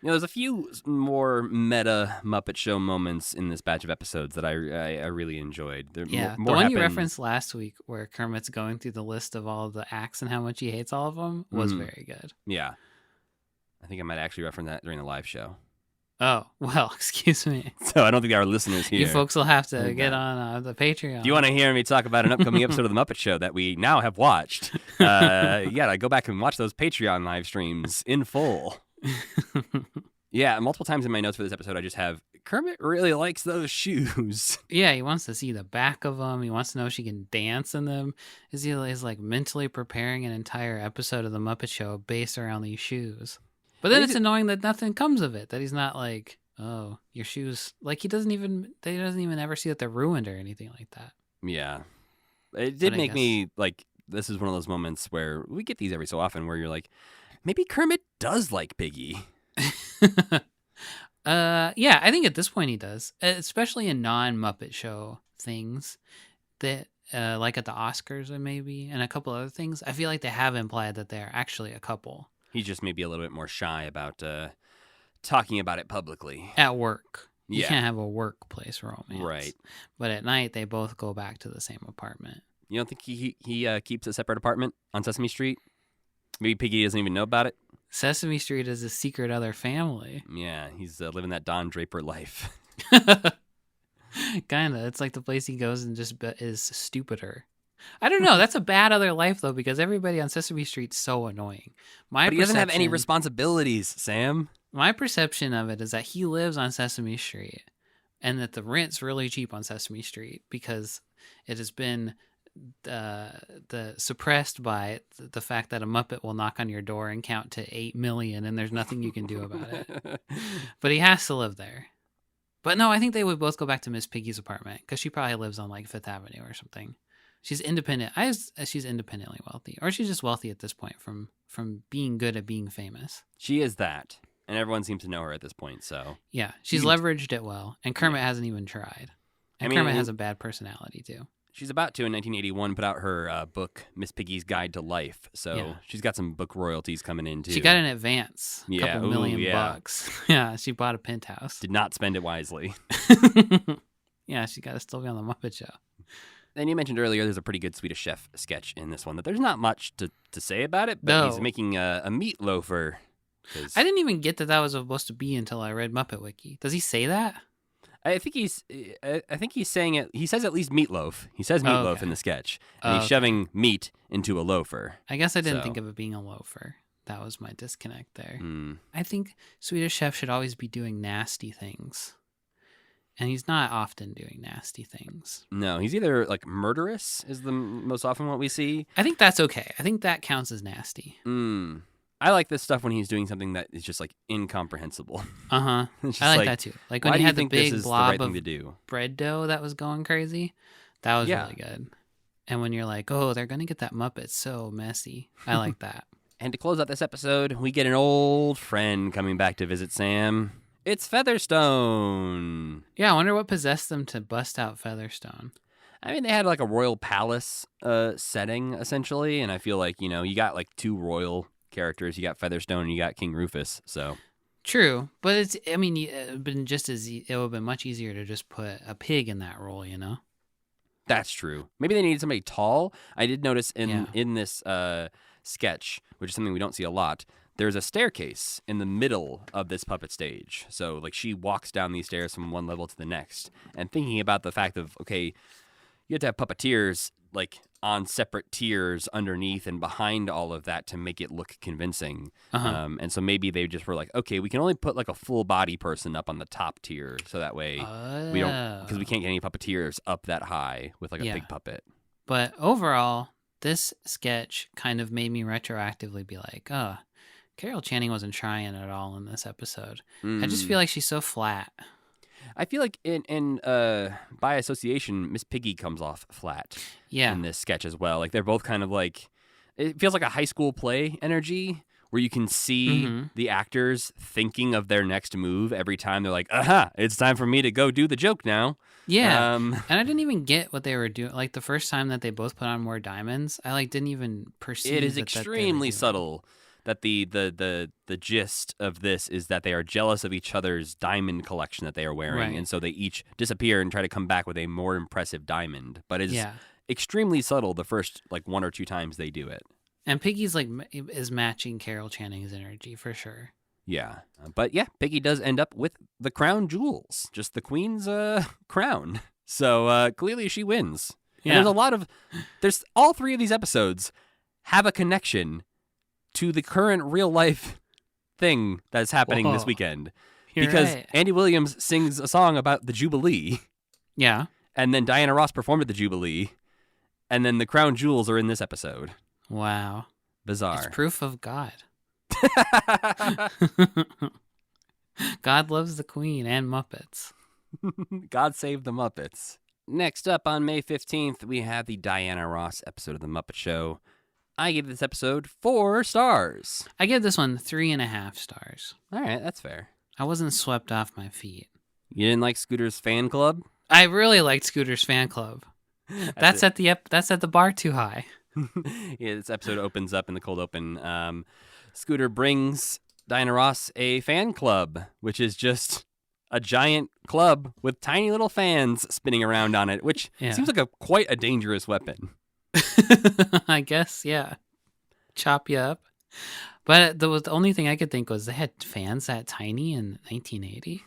There's a few more meta Muppet Show moments in this batch of episodes that I really enjoyed. Yeah, the one you referenced last week where Kermit's going through the list of all of the acts and how much he hates all of them was very good. Yeah. I think I might actually reference that during the live show. Oh, well, excuse me. So I don't think our listeners here. You folks will have to Okay. get on the Patreon. If you want to hear me talk about an upcoming episode of The Muppet Show that we now have watched, go back and watch those Patreon live streams in full. Yeah, multiple times in my notes for this episode, I just have, Kermit really likes those shoes. Yeah, he wants to see the back of them. He wants to know if she can dance in them. He's like mentally preparing an entire episode of The Muppet Show based around these shoes. But then it's annoying that nothing comes of it. That he's not like, oh, your shoes. Like they doesn't even ever see that they're ruined or anything like that. Yeah. It did I make guess- me, this is one of those moments where we get these every so often where you're like, maybe Kermit does like Piggy. Yeah, I think at this point he does, especially in non-Muppet Show things that, like at the Oscars or maybe, and a couple other things. I feel like they have implied that they're actually a couple He's just maybe a little bit more shy about talking about it publicly. at work. You Yeah. can't have a workplace romance, Right. But at night they both go back to the same apartment. You don't think he keeps a separate apartment on Sesame Street? Maybe Piggy doesn't even know about it? Sesame Street is a secret other family. Yeah, he's living that Don Draper life. Kinda. It's like the place he goes and just is stupider. I don't know. That's a bad other life though, because everybody on Sesame Street's so annoying. But he doesn't have any perception- responsibilities, Sam. My perception of it is that he lives on Sesame Street and that the rent's really cheap on Sesame Street because it has been suppressed by the fact that a Muppet will knock on your door and count to 8 million and there's nothing you can do about it. But he has to live there. But no, I think they would both go back to Miss Piggy's apartment because she probably lives on like Fifth Avenue or something. She's independent. She's independently wealthy, or she's just wealthy at this point from being good at being famous. She is that, and everyone seems to know her at this point. So Yeah, she's You can leveraged it well, and Kermit hasn't even tried. And I mean, Kermit has a bad personality too. she's about to in 1981 put out her book Miss Piggy's Guide to Life. So Yeah. she's got some book royalties coming in too. She got an advance, a Yeah, couple ooh, million yeah. bucks. Yeah, she bought a penthouse. Did not spend it wisely. Yeah, she got to still be on the Muppet Show. And you mentioned earlier there's a pretty good Swedish Chef sketch in this one that there's not much to say about it, but he's No. making a meat loafer. 'Cause I didn't even get that was supposed to be until I read Muppet Wiki. Does he say that? I think he's saying it. He says at least meatloaf. He says meatloaf okay. in the sketch, and he's Okay. shoving meat into a loafer. I guess I didn't So- think of it being a loafer. That was my disconnect there. Mm. I think Swedish Chef should always be doing nasty things. And he's not often doing nasty things. No, he's either like murderous is the most often what we see. I think that's okay. I think that counts as nasty. Mm. I like this stuff when he's doing something that is just like incomprehensible. Uh-huh. It's just I like that too. Like when why he do you had the think this big is the blob right thing of to do? bread dough that was going crazy. That was Yeah. really good. And when you're like, oh, they're going to get that Muppet so messy. I like that. And to close out this episode, we get an old friend coming back to visit Sam. It's Featherstone. Yeah, I wonder what possessed them to bust out Featherstone. I mean, they had like a royal palace setting, essentially. And I feel like, you got like two royal characters. You got Featherstone and you got King Rufus. So True, but it would have been it would have been much easier to just put a pig in that role, you know? that's true. Maybe they needed somebody tall. I did notice Yeah. in this sketch, which is something we don't see a lot, there's a staircase in the middle of this puppet stage. So like she walks down these stairs from one level to the next. And thinking about the fact of, okay, you have to have puppeteers like on separate tiers underneath and behind all of that to make it look convincing. Uh-huh. And so maybe they just were like, okay, we can only put like a full body person up on the top tier. So that way we don't, because we can't get any puppeteers up that high with like a Yeah. big puppet. But overall, this sketch kind of made me retroactively be like, oh, Carol Channing wasn't trying at all in this episode. I just feel like she's so flat. I feel like in by association, Miss Piggy comes off flat Yeah. in this sketch as well. Like they're both kind of like, it feels like a high school play energy where you can see Mhm. the actors thinking of their next move every time they're like, aha, it's time for me to go do the joke now. Yeah. And I didn't even get what they were doing. Like the first time that they both put on more diamonds, I like didn't even perceive It is that they were extremely doing. subtle that the gist of this is that they are jealous of each other's diamond collection that they are wearing, Right. and so they each disappear and try to come back with a more impressive diamond. But it's Yeah. extremely subtle the first like one or two times they do it. And Piggy's like is matching Carol Channing's energy for sure. Yeah, but yeah, Piggy does end up with the crown jewels, just the queen's crown. So clearly she wins. And Yeah. there's all three of these episodes have a connection to the current real life thing that's happening this Whoa. weekend. You're Because right. Andy Williams sings a song about the Jubilee, Yeah. and then Diana Ross performed at the Jubilee, and then the crown jewels are in this episode. Wow. Bizarre. It's proof of God. God loves the Queen and Muppets. God save the Muppets. Next up on May 15th, we have the Diana Ross episode of The Muppet Show. I gave this episode 4 stars. I give this one 3.5 stars. All right, that's fair. I wasn't swept off my feet. You didn't like Scooter's fan club? I really liked Scooter's fan club. That's at the bar too high. Yeah, this episode opens up in the cold open. Scooter brings Diana Ross a fan club, which is just a giant club with tiny little fans spinning around on it, which Yeah. seems like quite a dangerous weapon. I guess, yeah. Chop you up. But the only thing I could think was they had fans that tiny in 1980.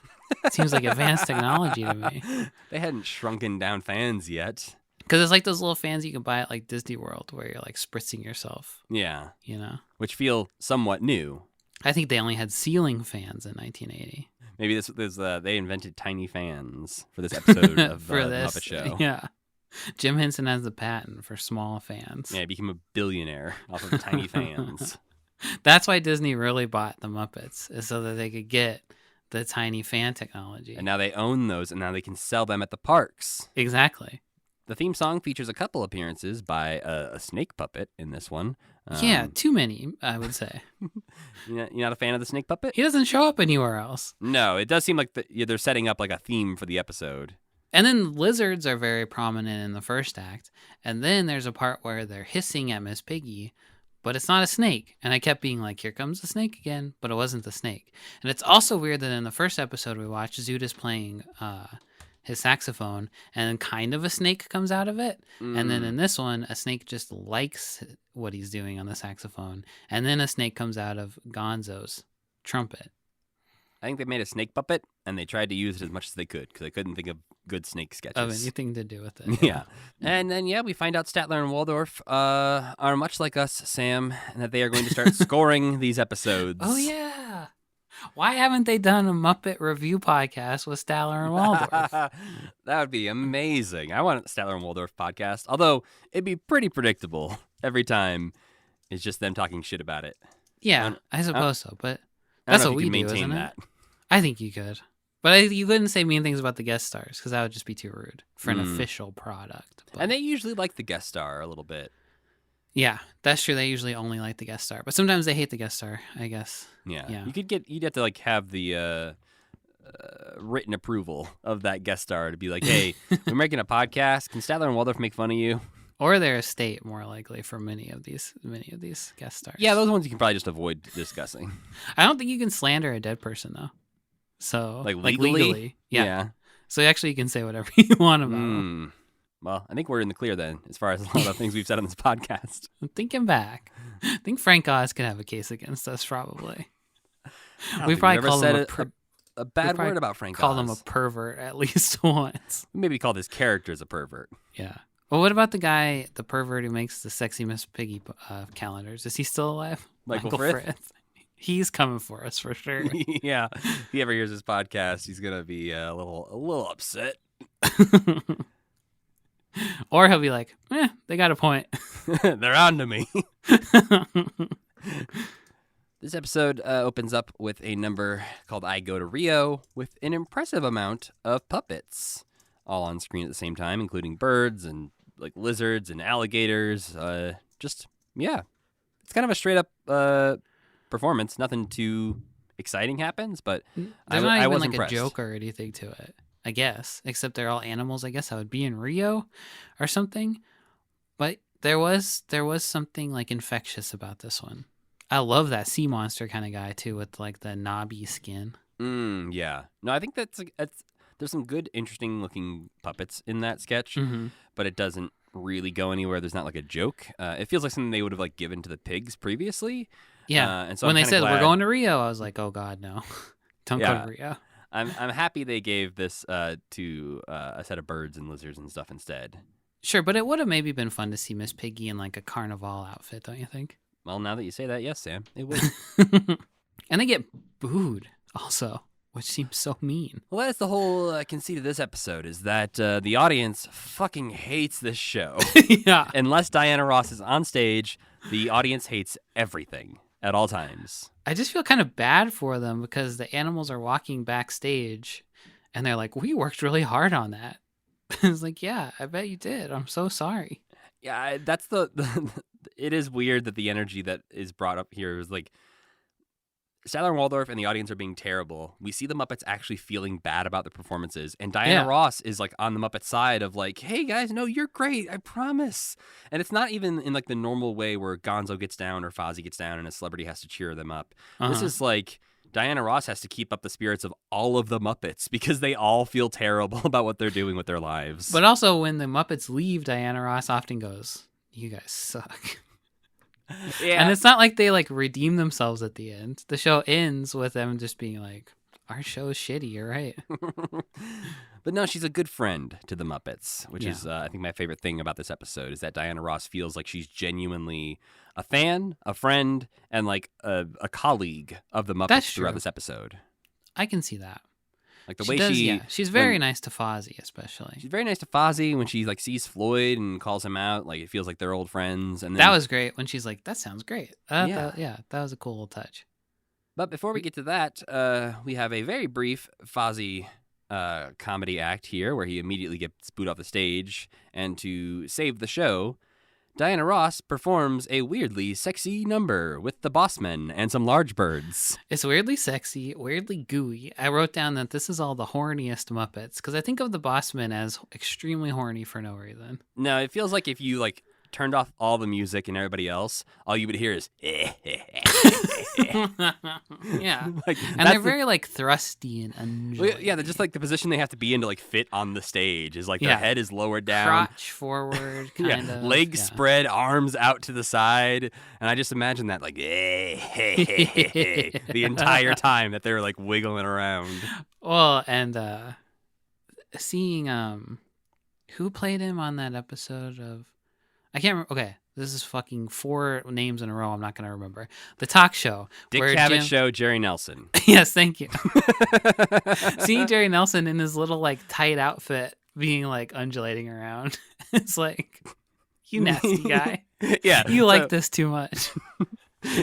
Seems like advanced technology to me. They hadn't shrunken down fans yet. Because it's like those little fans you can buy at like Disney World where you're like spritzing yourself, Yeah, you know? which feel somewhat new. I think they only had ceiling fans in 1980. Maybe they invented tiny fans for this episode of For the this, Muppet Show. yeah. Jim Henson has the patent for small fans. Yeah, he became a billionaire off of tiny fans. That's why Disney really bought the Muppets, is so that they could get the tiny fan technology. And now they own those, and now they can sell them at the parks. Exactly. The theme song features a couple appearances by a snake puppet in this one. Yeah, too many, I would say. You're not a fan of the snake puppet? He doesn't show up anywhere else. No, it does seem like they're setting up like a theme for the episode. And then lizards are very prominent in the first act. And then there's a part where they're hissing at Miss Piggy, but it's not a snake. And I kept being like, here comes the snake again, but it wasn't the snake. And it's also weird that in the first episode we watched, Zoot is playing his saxophone, and then kind of a snake comes out of it. And then in this one, a snake just likes what he's doing on the saxophone. And then a snake comes out of Gonzo's trumpet. I think they made a snake puppet, and they tried to use it as much as they could because they couldn't think of good snake sketches. Of anything to do with it. Yeah. And then, we find out Statler and Waldorf are much like us, Sam, and that they are going to start scoring these episodes. Oh, yeah. Why haven't they done a Muppet review podcast with Statler and Waldorf? That would be amazing. I want a Statler and Waldorf podcast, although it'd be pretty predictable every time. It's just them talking shit about it. Yeah, I suppose so, but I don't that's know what if you we can do, maintain isn't that. it? I think you could. But you couldn't say mean things about the guest stars, because that would just be too rude for an official product. But, And they usually like the guest star a little bit. yeah, that's true. They usually only like the guest star. But sometimes they hate the guest star, I guess. Yeah. Yeah. You'd have to like have the written approval of that guest star to be like, hey, we're making a podcast. Can Statler and Waldorf make fun of you? Or their estate, more likely, for many of these guest stars. Yeah, those ones you can probably just avoid discussing. I don't think you can slander a dead person, though. So, Like legally? Yeah. So actually you can say whatever you want about them. Well, I think we're in the clear then, as far as a lot of the things we've said on this podcast. I'm thinking back. I think Frank Oz could have a case against us, probably. We probably called him a bad word about Frank called Oz. him a pervert at least once. We maybe called his characters a pervert. Yeah. Well, what about the guy, the pervert who makes the Sexy Miss Piggy calendars? Is he still alive? Michael Frith? He's coming for us for sure. Yeah. If he ever hears this podcast, he's going to be a little upset. Or he'll be like, they got a point. They're on to me. This episode opens up with a number called I Go to Rio with an impressive amount of puppets all on screen at the same time, including birds and like lizards and alligators. It's kind of a straight up performance. Nothing too exciting happens, but There's I not was even like impressed. a joke or anything to it, I guess, except they're all animals. I guess I would be in Rio or something. But there was something like infectious about this one. I love that sea monster kind of guy too, with like the knobby skin. Yeah. No, I think there's some good, interesting looking puppets in that sketch, but it doesn't really go anywhere. There's not like a joke. It feels like something they would have like given to the pigs previously. Yeah. And so when I'm they said glad... we're going to Rio, I was like, oh God, no, don't go to Rio. I'm happy they gave this to a set of birds and lizards and stuff instead. Sure, but it would have maybe been fun to see Miss Piggy in like a carnival outfit, don't you think? Well, now that you say that, yes, Sam, it would. And they get booed also, which seems so mean. Well, that's the whole conceit of this episode, is that the audience fucking hates this show. Yeah. Unless Diana Ross is on stage, the audience hates everything at all times. I just feel kind of bad for them because the animals are walking backstage and they're like, we worked really hard on that. It's like, yeah, I bet you did. I'm so sorry. Yeah, that's the it is weird that the energy that is brought up here is like Statler and Waldorf and the audience are being terrible. We see the Muppets actually feeling bad about the performances, and Diana Ross is like on the Muppet side of like, hey guys, no, you're great, I promise. And it's not even in like the normal way where Gonzo gets down or Fozzie gets down and a celebrity has to cheer them up. This is like Diana Ross has to keep up the spirits of all of the Muppets because they all feel terrible about what they're doing with their lives. But also when the Muppets leave, Diana Ross often goes, you guys suck. Yeah. And it's not like they like redeem themselves at the end. The show ends with them just being like, our show is shitty, you're right. But no, she's a good friend to the Muppets, which is, I think, my favorite thing about this episode is that Diana Ross feels like she's genuinely a fan, a friend, and like a colleague of the Muppets throughout this episode. I can see that. Like the way she's very nice to Fozzie, especially. She's very nice to Fozzie when she like sees Floyd and calls him out. Like it feels like they're old friends. And then, that was great when she's like, "That sounds great." That was a cool little touch. But before we get to that, we have a very brief Fozzie comedy act here where he immediately gets booed off the stage. And to save the show, Diana Ross performs a weirdly sexy number with the Bossmen and some large birds. It's weirdly sexy, weirdly gooey. I wrote down that this is all the horniest Muppets because I think of the Bossmen as extremely horny for no reason. No, it feels like if you like turned off all the music and everybody else, all you would hear is Yeah. like, And they're very like thrusty and undulating. yeah, they're just like the position they have to be in to like fit on the stage is like their head is lowered down. Crotch forward, kind of. Legs spread, arms out to the side. And I just imagine that like the entire time that they're like wiggling around. Well, and seeing who played him on that episode of I can't remember. Okay, this is fucking 4 names in a row. I'm not going to remember. The talk show. Dick Cavett Show, Jerry Nelson. Yes, thank you. Seeing Jerry Nelson in his little like tight outfit being like undulating around. It's like, you nasty guy. Yeah. You like this too much.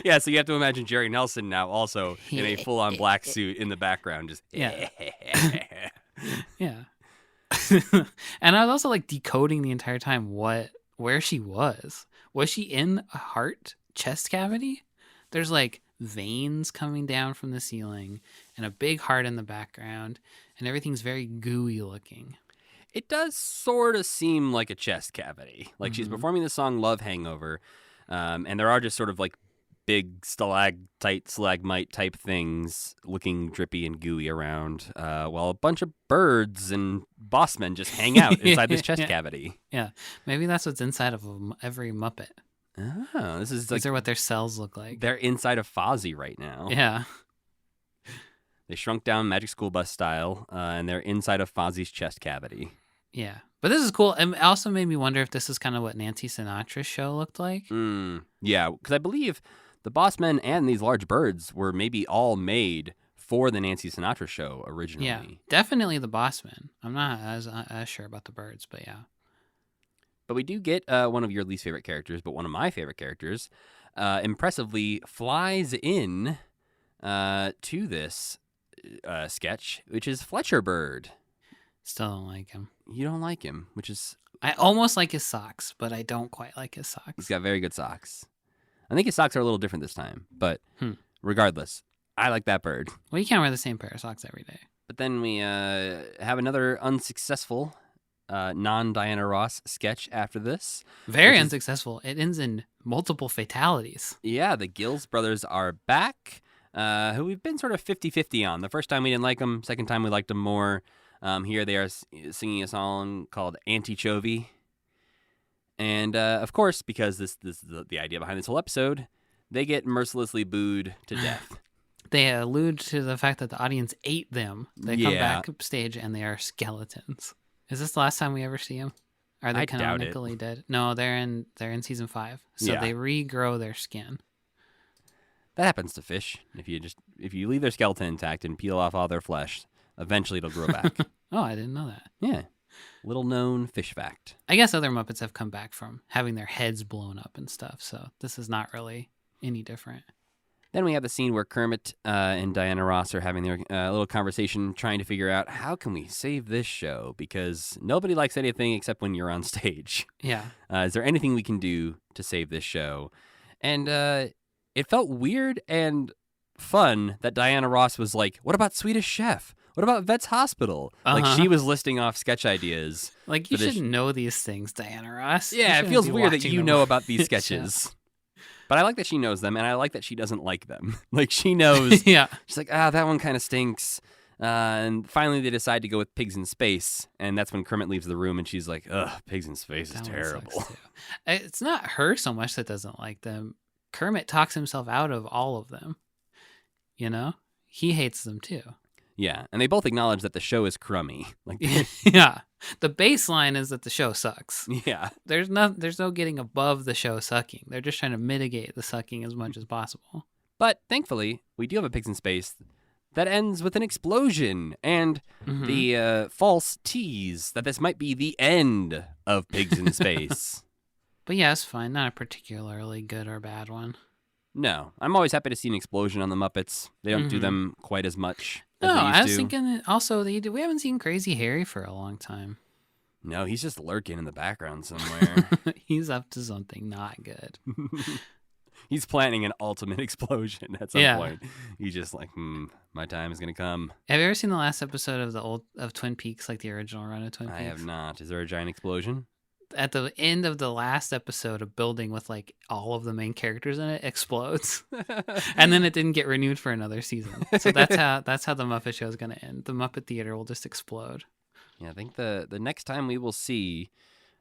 Yeah, so you have to imagine Jerry Nelson now also in a full-on black suit in the background. Just Yeah. Yeah. And I was also like decoding the entire time where she was. Was she in a heart chest cavity? There's like veins coming down from the ceiling and a big heart in the background, and everything's very gooey looking. It does sort of seem like a chest cavity. Like she's performing the song Love Hangover, and there are just sort of like big stalagmite type things looking drippy and gooey around, while a bunch of birds and bossmen just hang out inside this chest cavity. Yeah, maybe that's what's inside of every Muppet. Oh, this is like These are what their cells look like. they're inside of Fozzie right now. Yeah. They shrunk down Magic School Bus style, and they're inside of Fozzie's chest cavity. Yeah. But this is cool. And it also made me wonder if this is kind of what Nancy Sinatra's show looked like. Yeah, because I believe the Bossmen and these large birds were maybe all made for the Nancy Sinatra show originally. Yeah, definitely the Bossman. I'm not as sure about the birds, but yeah. But we do get one of your least favorite characters, but one of my favorite characters, impressively flies in to this sketch, which is Fletcher Bird. Still don't like him. You don't like him, which is... I almost like his socks, but I don't quite like his socks. He's got very good socks. I think his socks are a little different this time, but regardless, I like that bird. Well, you can't wear the same pair of socks every day. But then we have another unsuccessful non-Diana Ross sketch after this. Very unsuccessful. It ends in multiple fatalities. Yeah, the Gills brothers are back, who we've been sort of 50-50 on. The first time we didn't like them, second time we liked them more. Here they are singing a song called Antichovy. And, of course, because this is the idea behind this whole episode, they get mercilessly booed to death. They allude to the fact that the audience ate them. They come back stage and they are skeletons. Is this the last time we ever see them? Are they canonically dead? No, they're in season 5. So they regrow their skin. That happens to fish. If you leave their skeleton intact and peel off all their flesh, eventually it'll grow back. Oh, I didn't know that. Yeah. Little known fish fact. I guess other Muppets have come back from having their heads blown up and stuff, so this is not really any different. Then we have the scene where Kermit and Diana Ross are having their little conversation trying to figure out how can we save this show, because nobody likes anything except when you're on stage. Yeah. Is there anything we can do to save this show? And it felt weird and fun that Diana Ross was like, what about Swedish Chef? What about Vet's Hospital? Like, she was listing off sketch ideas. Like, you should know these things, Diana Ross. Yeah, it feels weird that you know about these sketches. But I like that she knows them, and I like that she doesn't like them. Like, she knows. Yeah. She's like, that one kind of stinks. And finally they decide to go with Pigs in Space, and that's when Kermit leaves the room, and she's like, Pigs in Space is terrible. It's not her so much that doesn't like them. Kermit talks himself out of all of them. You know? He hates them, too. Yeah, and they both acknowledge that the show is crummy. Like, yeah, the baseline is that the show sucks. Yeah, there's no getting above the show sucking. They're just trying to mitigate the sucking as much as possible. But thankfully, we do have a Pigs in Space that ends with an explosion and the false tease that this might be the end of Pigs in Space. But yeah, it's fine. Not a particularly good or bad one. No, I'm always happy to see an explosion on the Muppets. They don't do them quite as much. as No, we used I was to. thinking also we haven't seen Crazy Harry for a long time. No, he's just lurking in the background somewhere. He's up to something not good. He's planning an ultimate explosion at some point. He's just like, my time is gonna come. Have you ever seen the last episode of Twin Peaks, like the original run of Twin Peaks? I have not. Is there a giant explosion? At the end of the last episode, a building with like all of the main characters in it explodes, and then it didn't get renewed for another season. So that's how the Muppet Show is going to end. The Muppet Theater will just explode. Yeah, I think the next time we will see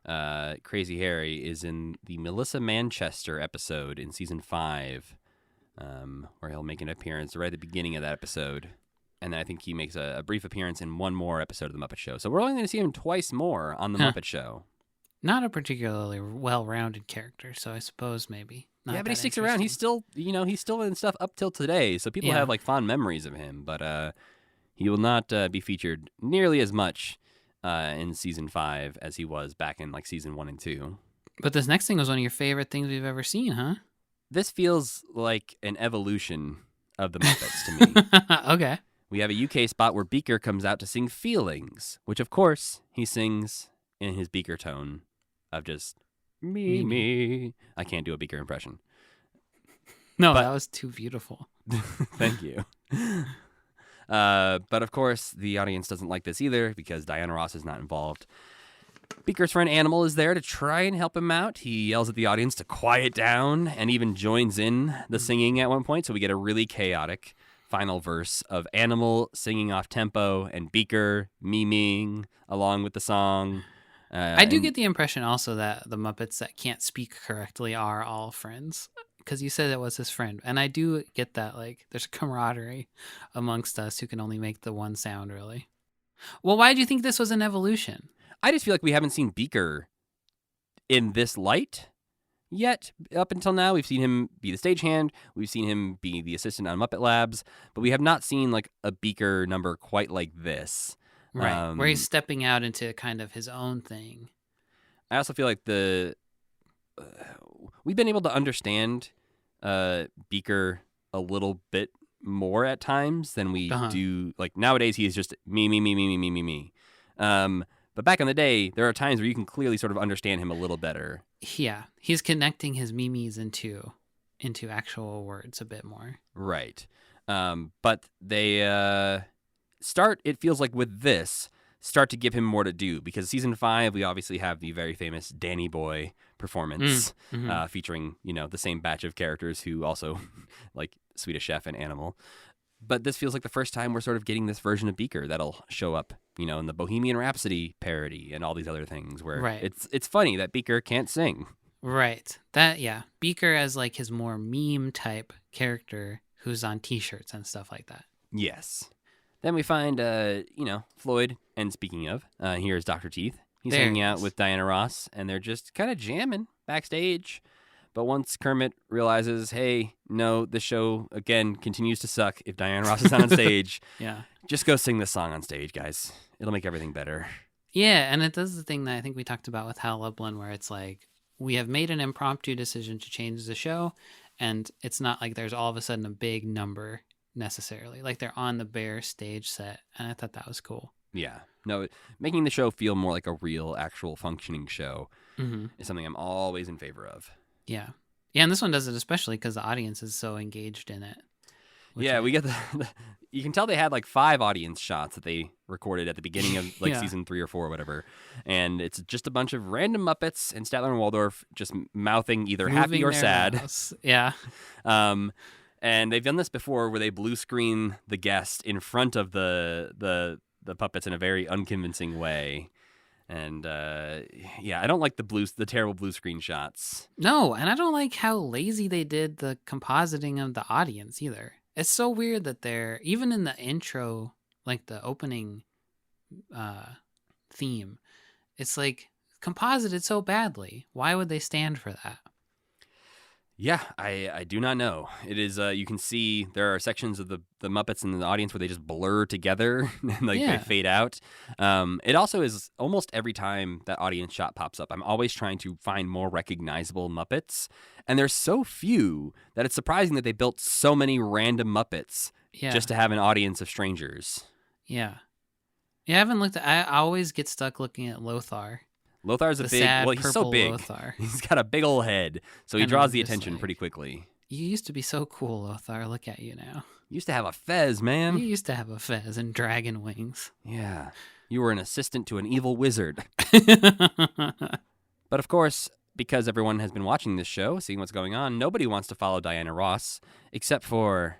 Crazy Harry is in the Melissa Manchester episode in season 5, where he'll make an appearance right at the beginning of that episode. And then I think he makes a brief appearance in one more episode of the Muppet Show. So we're only going to see him twice more on the Muppet Show. Not a particularly well-rounded character, so I suppose maybe. Yeah, but he sticks around. He's still, he's still in stuff up till today. So people have like fond memories of him, but he will not be featured nearly as much in season 5 as he was back in like season 1 and 2. But this next thing was one of your favorite things we've ever seen, huh? This feels like an evolution of the Muppets to me. Okay. We have a UK spot where Beaker comes out to sing Feelings, which of course he sings in his Beaker tone of just me. I can't do a Beaker impression. No, that was too beautiful. Thank you. But of course, the audience doesn't like this either because Diana Ross is not involved. Beaker's friend Animal is there to try and help him out. He yells at the audience to quiet down and even joins in the singing at one point. So we get a really chaotic final verse of Animal singing off tempo and Beaker miming along with the song. I do get the impression also that the Muppets that can't speak correctly are all friends, because you said it was his friend. And I do get that, like, there's camaraderie amongst us who can only make the one sound, really. Well, why do you think this was an evolution? I just feel like we haven't seen Beaker in this light yet. Up until now, we've seen him be the stagehand. We've seen him be the assistant on Muppet Labs. But we have not seen, like, a Beaker number quite like this. Right, where he's stepping out into kind of his own thing. I also feel like we've been able to understand Beaker a little bit more at times than we do. Like nowadays, he is just me. But back in the day, there are times where you can clearly sort of understand him a little better. Yeah, he's connecting his mimes into actual words a bit more. Right, but they it feels like with this, start to give him more to do, because season 5, we obviously have the very famous Danny Boy performance featuring, the same batch of characters who also like Swedish Chef and Animal. But this feels like the first time we're sort of getting this version of Beaker that'll show up, in the Bohemian Rhapsody parody and all these other things where it's funny that Beaker can't sing. Right. Beaker as like his more meme type character who's on t-shirts and stuff like that. Yes. Then we find, Floyd, and speaking of, here's Dr. Teeth. He's hanging out with Diana Ross, and they're just kind of jamming backstage. But once Kermit realizes, hey, no, the show, again, continues to suck if Diana Ross is not on stage, just go sing this song on stage, guys. It'll make everything better. Yeah, and it does the thing that I think we talked about with Hal Lublin, where it's like, we have made an impromptu decision to change the show, and it's not like there's all of a sudden a big number necessarily. Like they're on the bare stage set, and I thought that was cool. Yeah. No, making the show feel more like a real, actual functioning show is something I'm always in favor of. Yeah. Yeah, and this one does it especially because the audience is so engaged in it. Yeah, we get you can tell they had like 5 audience shots that they recorded at the beginning of like season 3 or 4 or whatever. And it's just a bunch of random Muppets and Statler and Waldorf just mouthing either happy or sad. Mouths. Yeah. And they've done this before where they blue screen the guest in front of the puppets in a very unconvincing way. And I don't like the terrible blue screen shots. No, and I don't like how lazy they did the compositing of the audience either. It's so weird that they're, even in the intro, like the opening theme, it's like composited so badly. Why would they stand for that? Yeah, I do not know. It is, you can see there are sections of the Muppets in the audience where they just blur together and they fade out. It also is almost every time that audience shot pops up, I'm always trying to find more recognizable Muppets. And there's so few that it's surprising that they built so many random Muppets Yeah. just to have an audience of strangers. Yeah. Yeah, I haven't looked at... I always get stuck looking at Lothar. Lothar's The a big... sad Well, he's so purple big. Lothar. He's got a big old head, so he And draws I'm the just attention like- pretty quickly. You used to be so cool, Lothar. Look at you now. You used to have a fez, man. You used to have a fez and dragon wings. Yeah. You were an assistant to an evil wizard. But of course, because everyone has been watching this show, seeing what's going on, nobody wants to follow Diana Ross, except for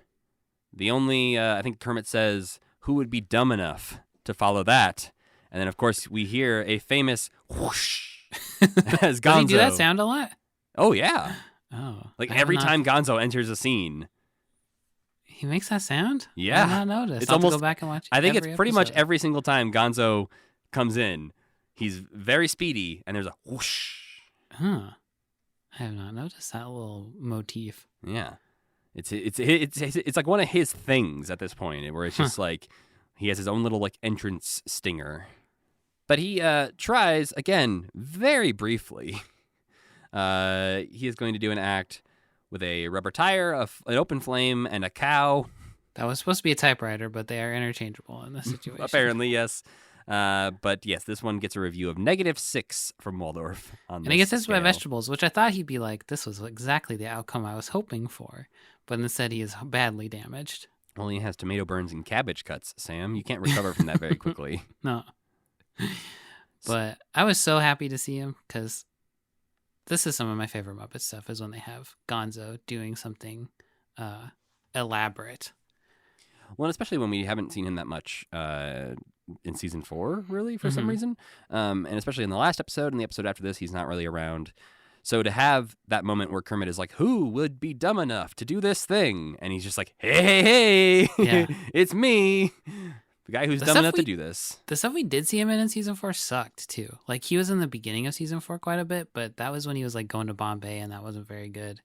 the only, I think Kermit says, who would be dumb enough to follow that? And then, of course, we hear a famous whoosh as Gonzo. Does he do that sound a lot? Oh, yeah. Oh. Like I have every not- time Gonzo enters a scene. He makes that sound? Yeah. I did not notice. It's I'll have to almost- go back and watch I think it's every pretty much episode. every single time Gonzo comes in, he's very speedy, and there's a whoosh. Huh. I have not noticed that little motif. Yeah, it's like one of his things at this point, where it's just like he has his own little like entrance stinger. But he tries again very briefly. He is going to do an act with a rubber tire, an open flame, and a cow. That was supposed to be a typewriter, but they are interchangeable in this situation. Apparently, yes. But yes, this one gets a review of -6 from Waldorf. And he gets hit by vegetables, which I thought he'd be like, this was exactly the outcome I was hoping for. But instead, he is badly damaged. Well, he has tomato burns and cabbage cuts, Sam. You can't recover from that very quickly. No. But I was so happy to see him because this is some of my favorite Muppet stuff is when they have Gonzo doing something elaborate. Well, and especially when we haven't seen him that much in season 4, really, for some Mhm. reason. And especially in the last episode and the episode after this, he's not really around. So to have that moment where Kermit is like, who would be dumb enough to do this thing? And he's just like, hey, Yeah. it's me. The guy who's The dumb stuff enough to we- do this. The stuff we did see him in season 4 sucked too. Like he was in the beginning of season 4 quite a bit, but that was when he was like going to Bombay and that wasn't very good.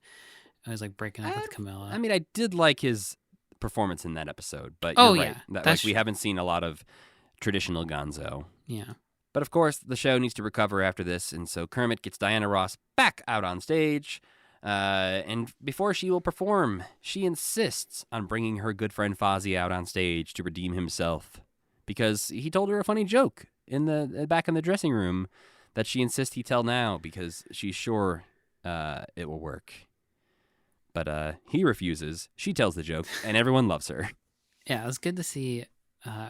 I was like breaking up with Camilla. I mean, I did like his performance in that episode, but Oh, you're yeah. right. That, That's like, we haven't seen a lot of traditional Gonzo. Yeah. But of course, the show needs to recover after this, and so Kermit gets Diana Ross back out on stage. And before she will perform, she insists on bringing her good friend Fozzie out on stage to redeem himself, because he told her a funny joke in the back in the dressing room that she insists he tell now because she's sure it will work. But he refuses. She tells the joke, and everyone loves her. Yeah, it was good to see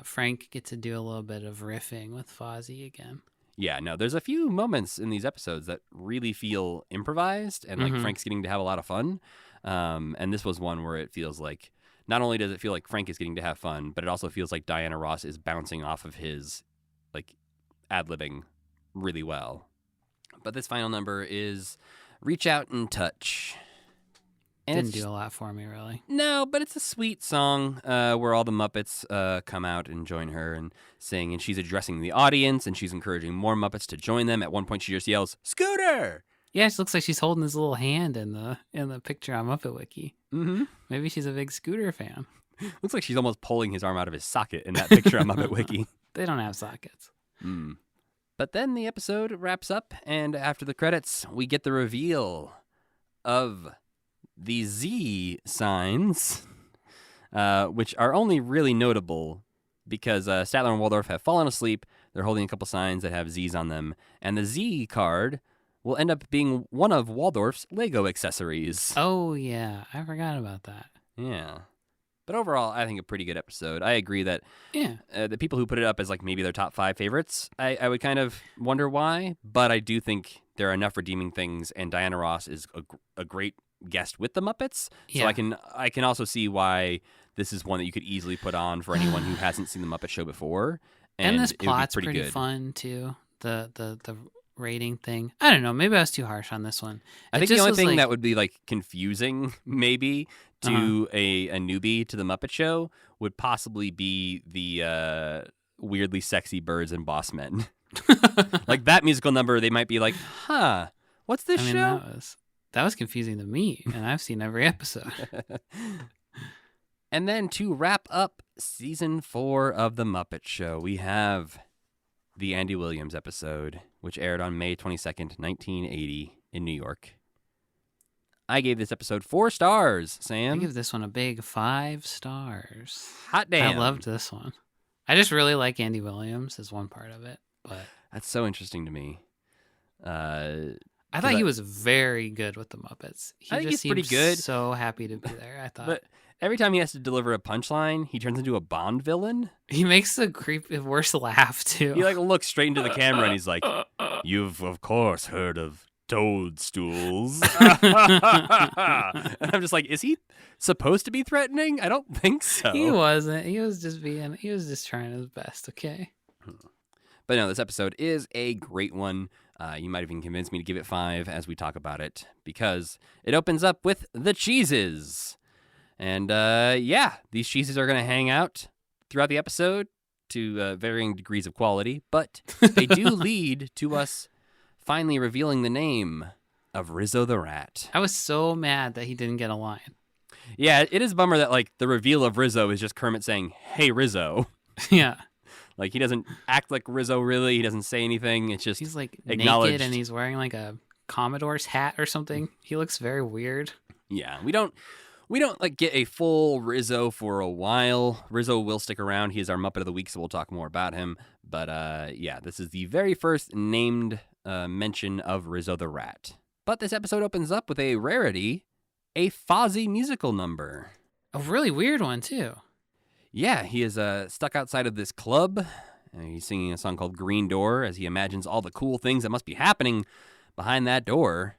Frank get to do a little bit of riffing with Fozzie again. Yeah, no, there's a few moments in these episodes that really feel improvised and like Mhm. Frank's getting to have a lot of fun. And this was one where it feels like not only does it feel like Frank is getting to have fun, but it also feels like Diana Ross is bouncing off of his like ad-libbing really well. But this final number is Reach Out and Touch. And Didn't it's do just- a lot for me, really. no, but it's a sweet song where all the Muppets come out and join her and sing, and she's addressing the audience, and she's encouraging more Muppets to join them. At one point, she just yells, "Scooter!" Yeah, she looks like she's holding his little hand in the picture on Muppet Wiki. Mm-hmm. Maybe she's a big Scooter fan. Looks like she's almost pulling his arm out of his socket in that picture on Muppet Wiki. They don't have sockets. Mm. But then the episode wraps up, and after the credits, we get the reveal of the Z signs, which are only really notable because Statler and Waldorf have fallen asleep. They're holding a couple signs that have Z's on them, and the Z card will end up being one of Waldorf's Lego accessories. Oh, yeah. I forgot about that. Yeah. But overall, I think a pretty good episode. I agree that Yeah. the people who put it up as like maybe their top 5 favorites, I would kind of wonder why, but I do think there are enough redeeming things, and Diana Ross is a great guest with the Muppets. So Yeah. I can also see why this is one that you could easily put on for anyone who hasn't seen the Muppet Show before. And this it would be plot's pretty good. fun, too. The rating thing. I don't know. Maybe I was too harsh on this one. I It think the just only was thing like- that would be like confusing maybe to a newbie to the Muppet Show would possibly be the weirdly sexy birds and boss men. Like that musical number, they might be like, huh, what's this I mean, show? that was confusing to me, and I've seen every episode. And then to wrap up season 4 of The Muppet Show, we have the Andy Williams episode, which aired on May 22nd, 1980 in New York. I gave this episode 4 stars, I Sam. give this one a big 5 stars. Hot damn. I loved this one. I just really like Andy Williams as one part of it, but That's so interesting to me. I thought he was very good with the Muppets. I think just he's pretty seemed good. So happy to be there. I thought, But every time he has to deliver a punchline, he turns into a Bond villain. he makes the worst laugh too. He like looks straight into the camera and he's like, "You've of course heard of toadstools." And I'm just like, is he supposed to be threatening? I don't think so. He wasn't. He was just trying his best. Okay. But no, this episode is a great one. You might even convince me to give it 5 as we talk about it, because it opens up with the cheeses. And these cheeses are going to hang out throughout the episode to varying degrees of quality, but they do lead to us finally revealing the name of Rizzo the Rat. I was so mad that he didn't get a line. Yeah, it is a bummer that like the reveal of Rizzo is just Kermit saying, "Hey, Rizzo." Yeah. Like, he doesn't act like Rizzo, really. He doesn't say anything. It's just He's like acknowledged. naked and he's wearing like a Commodore's hat or something. He looks very weird. Yeah, we don't like get a full Rizzo for a while. Rizzo will stick around. He is our Muppet of the Week, so we'll talk more about him. But this is the very first named mention of Rizzo the Rat. But this episode opens up with a rarity, a Fozzie musical number. A really weird one too. Yeah, he is stuck outside of this club. He's singing a song called Green Door as he imagines all the cool things that must be happening behind that door.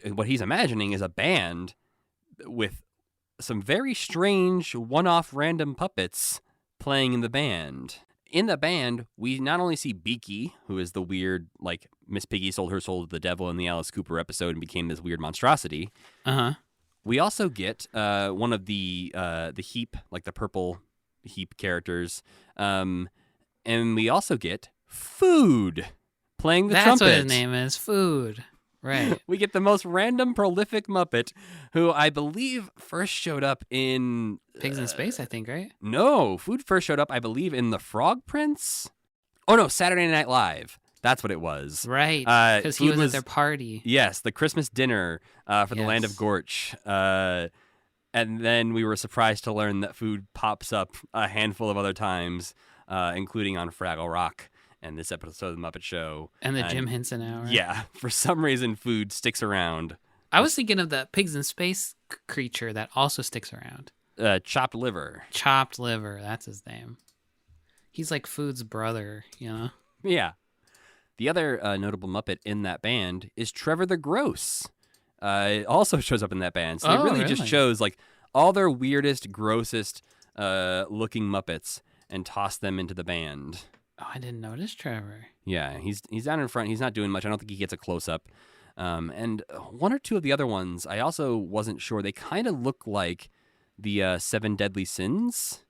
What he's imagining is a band with some very strange one-off random puppets playing in the band. In the band, we not only see Beaky, who is the weird, like, Miss Piggy sold her soul to the devil in the Alice Cooper episode and became this weird monstrosity. Uh-huh. We also get one of the heap, like the purple heap characters, and we also get Food playing the trumpet. That's what his name is, Food. Right. We get the most random, prolific Muppet, who I believe first showed up in Pigs in Space, I think, right? No, Food first showed up, I believe, in The Frog Prince. Oh no, Saturday Night Live. That's what it was. Right, because he Food was at their party. Yes, the Christmas dinner for the Land of Gorch. And then we were surprised to learn that Food pops up a handful of other times, including on Fraggle Rock and this episode of the Muppet Show. And the Jim Henson Hour. Yeah, for some reason, Food sticks around. I was thinking of the Pigs in Space creature that also sticks around. Chopped Liver. Chopped Liver, that's his name. He's like Food's brother, you know? Yeah. The other notable Muppet in that band is Trevor the Gross. It also shows up in that band. So they really just chose like all their weirdest, grossest looking Muppets and tossed them into the band. Oh, I didn't notice Trevor. Yeah, he's down in front. He's not doing much. I don't think he gets a close-up. And one or two of the other ones, I also wasn't sure. They kind of look like the 7 Deadly Sins.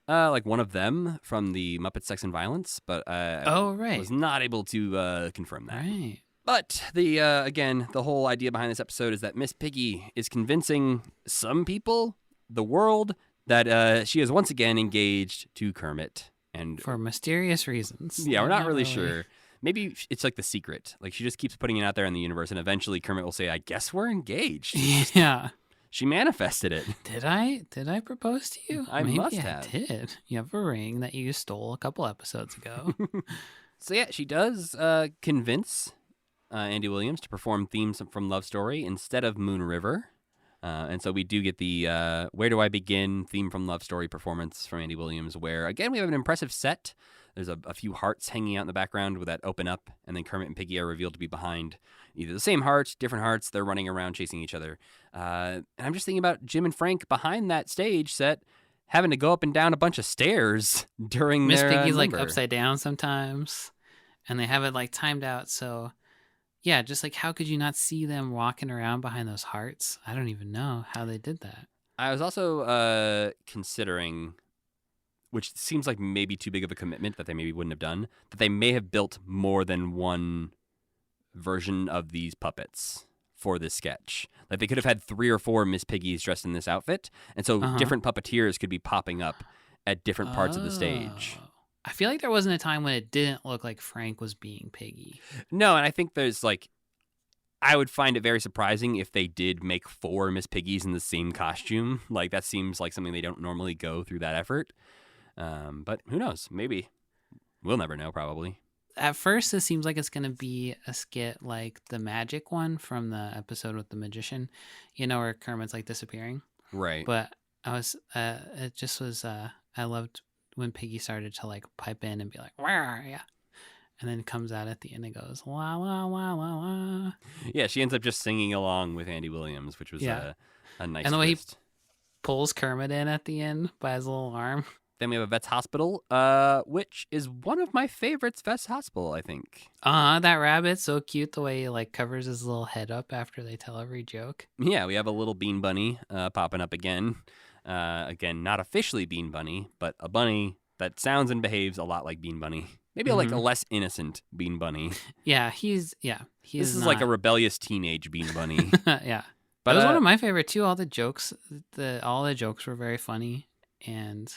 Like one of them from the Muppet Sex and Violence. But I was not able to confirm that. Right. But the whole idea behind this episode is that Miss Piggy is convincing some people, the world, that she is once again engaged to Kermit. And for mysterious reasons. Yeah, we're not really sure. Maybe it's like the secret. Like she just keeps putting it out there in the universe, and eventually Kermit will say, "I guess we're engaged." Yeah. She manifested it. Did I propose to you? I Maybe must I have. did. You have a ring that you stole a couple episodes ago. So yeah, she does convince Andy Williams to perform themes from Love Story instead of Moon River. And so we do get the Where Do I Begin theme from Love Story performance from Andy Williams, where, again, we have an impressive set. There's a few hearts hanging out in the background that open up, and then Kermit and Piggy are revealed to be behind either the same heart, different hearts. They're running around chasing each other. And I'm just thinking about Jim and Frank behind that stage set having to go up and down a bunch of stairs during Miss their Piggy's like number. upside down sometimes, and they have it like timed out, so... Yeah, just like how could you not see them walking around behind those hearts? I don't even know how they did that. I was also considering, which seems like maybe too big of a commitment that they maybe wouldn't have done, that they may have built more than one version of these puppets for this sketch. Like they could have had 3 or 4 Miss Piggies dressed in this outfit, and so different puppeteers could be popping up at different parts of the stage. I feel like there wasn't a time when it didn't look like Frank was being Piggy. No, and I think there's like I would find it very surprising if they did make 4 Miss Piggies in the same costume. Like, that seems like something they don't normally go through that effort. But who knows? Maybe. We'll never know, probably. At first, it seems like it's going to be a skit like the magic one from the episode with the magician, where Kermit's like disappearing. Right. But it just was, I loved when Piggy started to like pipe in and be like, where are ya? And then comes out at the end and goes, la, la, la, la, la. Yeah, she ends up just singing along with Andy Williams, which was a nice And the way he twist. pulls Kermit in at the end by his little arm. Then we have a Vet's Hospital, which is one of my favorites, Vet's Hospital, I think. That rabbit's so cute the way he like covers his little head up after they tell every joke. Yeah, we have a little Bean Bunny popping up again. Again, not officially Bean Bunny, but a bunny that sounds and behaves a lot like Bean Bunny. Maybe like a less innocent Bean Bunny. Yeah, he's This is like a rebellious teenage Bean Bunny. Yeah. But It was one of my favorite too. All the jokes were very funny, and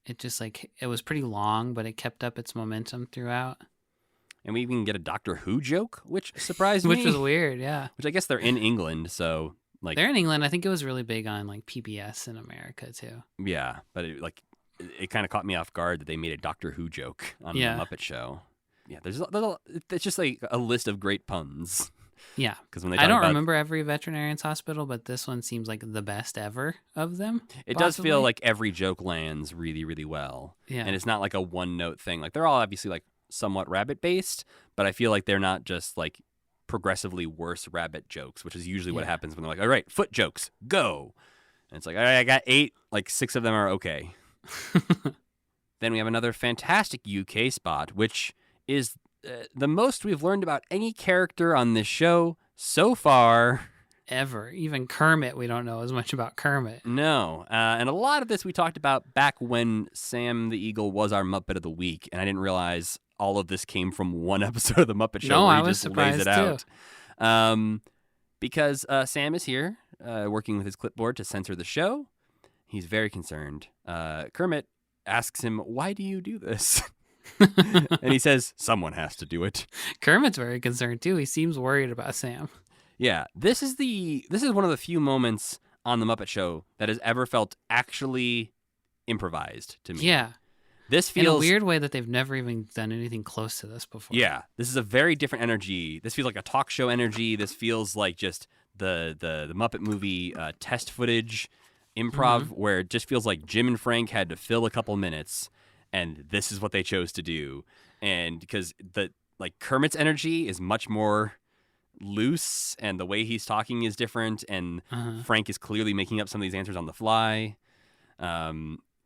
it just like it was pretty long, but it kept up its momentum throughout. And we even get a Doctor Who joke, which surprised me. Which was weird, yeah. Which I guess they're in England, so like They're in England. I think it was really big on like PBS in America too. yeah, but it kind of caught me off guard that they made a Doctor Who joke on the Muppet Show. Yeah, it's just like a list of great puns. Yeah, because when they I don't remember every veterinarian's hospital, but this one seems like the best ever of them. It does feel like every joke lands really, really well. Yeah, and it's not like a one-note thing. Like they're all obviously like somewhat rabbit-based, but I feel like they're not just like progressively worse rabbit jokes, which is usually what happens when they're like, all right, foot jokes, go. And it's like, all right, I got 8, like 6 of them are okay. Then we have another fantastic UK spot, which is the most we've learned about any character on this show so far. Ever. Even Kermit, we don't know as much about Kermit. No. And a lot of this we talked about back when Sam the Eagle was our Muppet of the Week, and I didn't realize all of this came from one episode of the Muppet Show. No, where I he was just lays it surprised out. Because Sam is here working with his clipboard to censor the show. He's very concerned. Kermit asks him, why do you do this? And he says, someone has to do it. Kermit's very concerned too. He seems worried about Sam. Yeah, this is one of the few moments on the Muppet Show that has ever felt actually improvised to me. Yeah. This feels in a weird way that they've never even done anything close to this before. Yeah, this is a very different energy. This feels like a talk show energy. This feels like just the Muppet movie test footage improv, where it just feels like Jim and Frank had to fill a couple minutes, and this is what they chose to do. And because Kermit's energy is much more loose, and the way he's talking is different, and Frank is clearly making up some of these answers on the fly.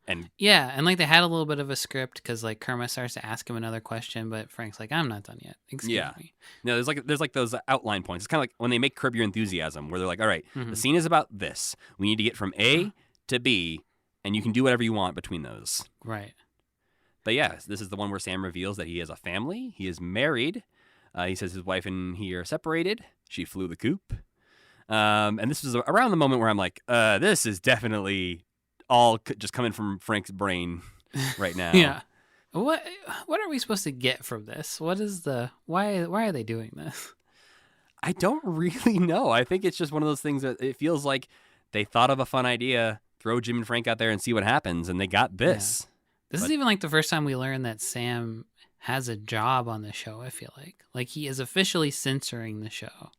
And like they had a little bit of a script because like Kermit starts to ask him another question, but Frank's like, I'm not done yet. Excuse me. No, there's like those outline points. It's kind of like when they make Curb Your Enthusiasm, where they're like, all right, the scene is about this. We need to get from A to B, and you can do whatever you want between those. Right. But yeah, this is the one where Sam reveals that he has a family. He is married. He says his wife and he are separated. She flew the coop. And this was around the moment where I'm like, this is definitely all just coming from Frank's brain right now. Yeah. What are we supposed to get from this? What is why are they doing this? I don't really know. I think it's just one of those things that it feels like they thought of a fun idea, throw Jim and Frank out there and see what happens, and they got this. Yeah. This is even like the first time we learned that Sam has a job on the show, I feel like. Like he is officially censoring the show.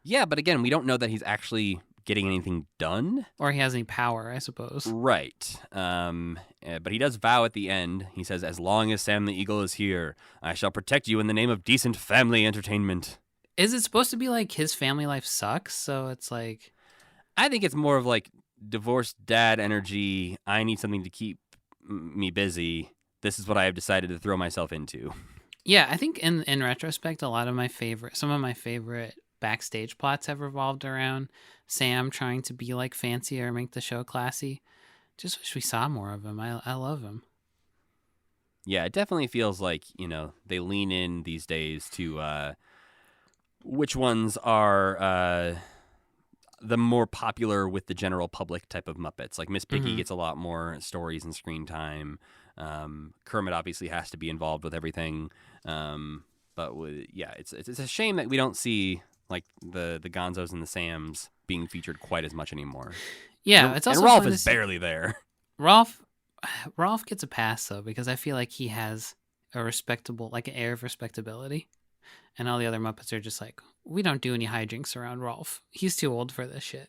Yeah, but again, we don't know that he's actually getting anything done. Or he has any power, I suppose. Right. But he does vow at the end. He says, as long as Sam the Eagle is here, I shall protect you in the name of decent family entertainment. Is it supposed to be like his family life sucks? So it's like... I think it's more of like divorced dad energy. I need something to keep me busy. This is what I have decided to throw myself into. Yeah, I think in retrospect, some of my favorite backstage plots have revolved around Sam trying to be like fancy or make the show classy. Just wish we saw more of him. I love him. Yeah, it definitely feels like, they lean in these days to which ones are the more popular with the general public type of Muppets. Like Miss Piggy gets a lot more stories and screen time. Kermit obviously has to be involved with everything. But it's a shame that we don't see like the Gonzos and the Sams being featured quite as much anymore. Yeah, and, it's also and Rolf fun is to see- barely there. Rolf gets a pass though because I feel like he has a respectable, like an air of respectability, and all the other Muppets are just like, we don't do any hijinks around Rolf. He's too old for this shit.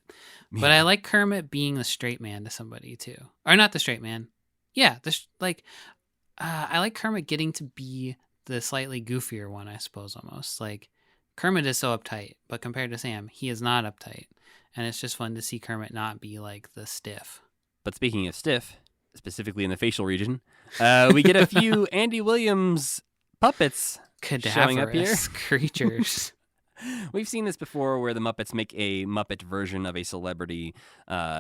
But I like Kermit being the straight man to somebody too, or not the straight man. Yeah, I like Kermit getting to be the slightly goofier one, I suppose, almost. Like, Kermit is so uptight, but compared to Sam, he is not uptight. And it's just fun to see Kermit not be, like, the stiff. But speaking of stiff, specifically in the facial region, we get a few Andy Williams puppets showing up here. Cadaverous creatures. We've seen this before where the Muppets make a Muppet version of a celebrity,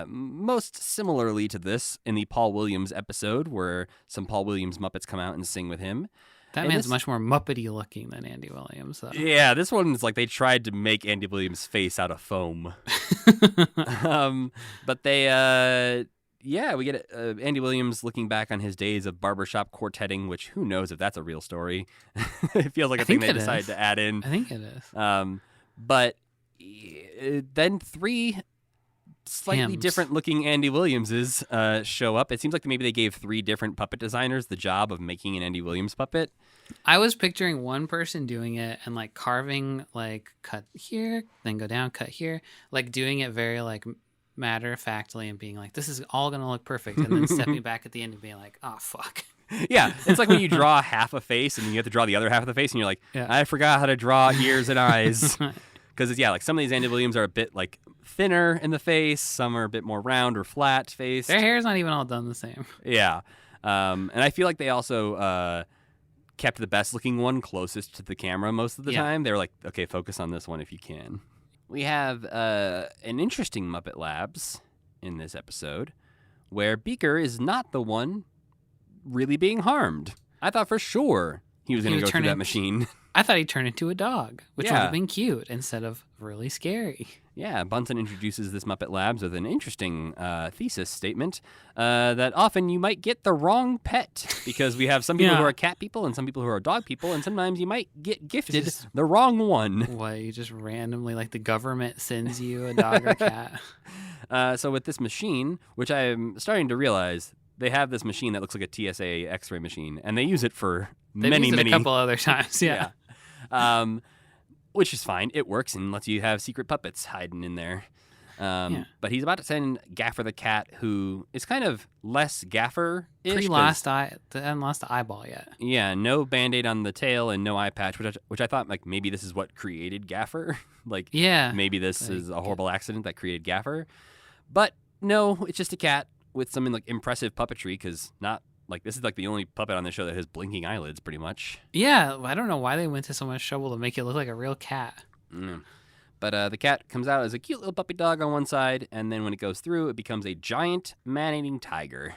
most similarly to this in the Paul Williams episode where some Paul Williams Muppets come out and sing with him. That man's much more Muppety looking than Andy Williams, though. Yeah, this one's like they tried to make Andy Williams' face out of foam. But they, we get Andy Williams looking back on his days of barbershop quartetting, which who knows if that's a real story. It feels like a thing they decided to add in. I think it is. But then 3 slightly different looking Andy Williamses show up. It seems like maybe they gave 3 different puppet designers the job of making an Andy Williams puppet. I was picturing one person doing it and like carving, like cut here, then go down, cut here, like doing it very like matter of factly and being like, this is all gonna look perfect, and then stepping back at the end and being like, oh fuck. Yeah, it's like when you draw half a face and you have to draw the other half of the face and you're like, I forgot how to draw ears and eyes. Because like some of these Andy Williams are a bit like thinner in the face, some are a bit more round or flat face. Their hair's not even all done the same. Yeah, and I feel like they also kept the best looking one closest to the camera most of the time. They were like, okay, focus on this one if you can. We have an interesting Muppet Labs in this episode where Beaker is not the one really being harmed. I thought for sure he was going to go through that machine. I thought he'd turn into a dog, which would Yeah. have been cute instead of really scary. Yeah, Bunsen introduces this Muppet Labs with an interesting thesis statement that often you might get the wrong pet because we have some people who are cat people and some people who are dog people, and sometimes you might get gifted the wrong one. What, you just randomly, like the government sends you a dog or cat? So with this machine, which I'm starting to realize, they have this machine that looks like a TSA X-ray machine, and they use it for many a couple other times, yeah. Which is fine. It works and lets you have secret puppets hiding in there. But he's about to send Gaffer the cat, who is kind of less Gaffer-ish. They haven't lost the eyeball yet. Yeah, no Band-Aid on the tail and no eye patch, which I thought like maybe this is what created Gaffer. Maybe this is a horrible accident that created Gaffer. But no, it's just a cat with some like impressive puppetry, because this is like the only puppet on the show that has blinking eyelids, pretty much. Yeah, I don't know why they went to so much trouble to make it look like a real cat. But the cat comes out as a cute little puppy dog on one side, and then when it goes through, it becomes a giant man-eating tiger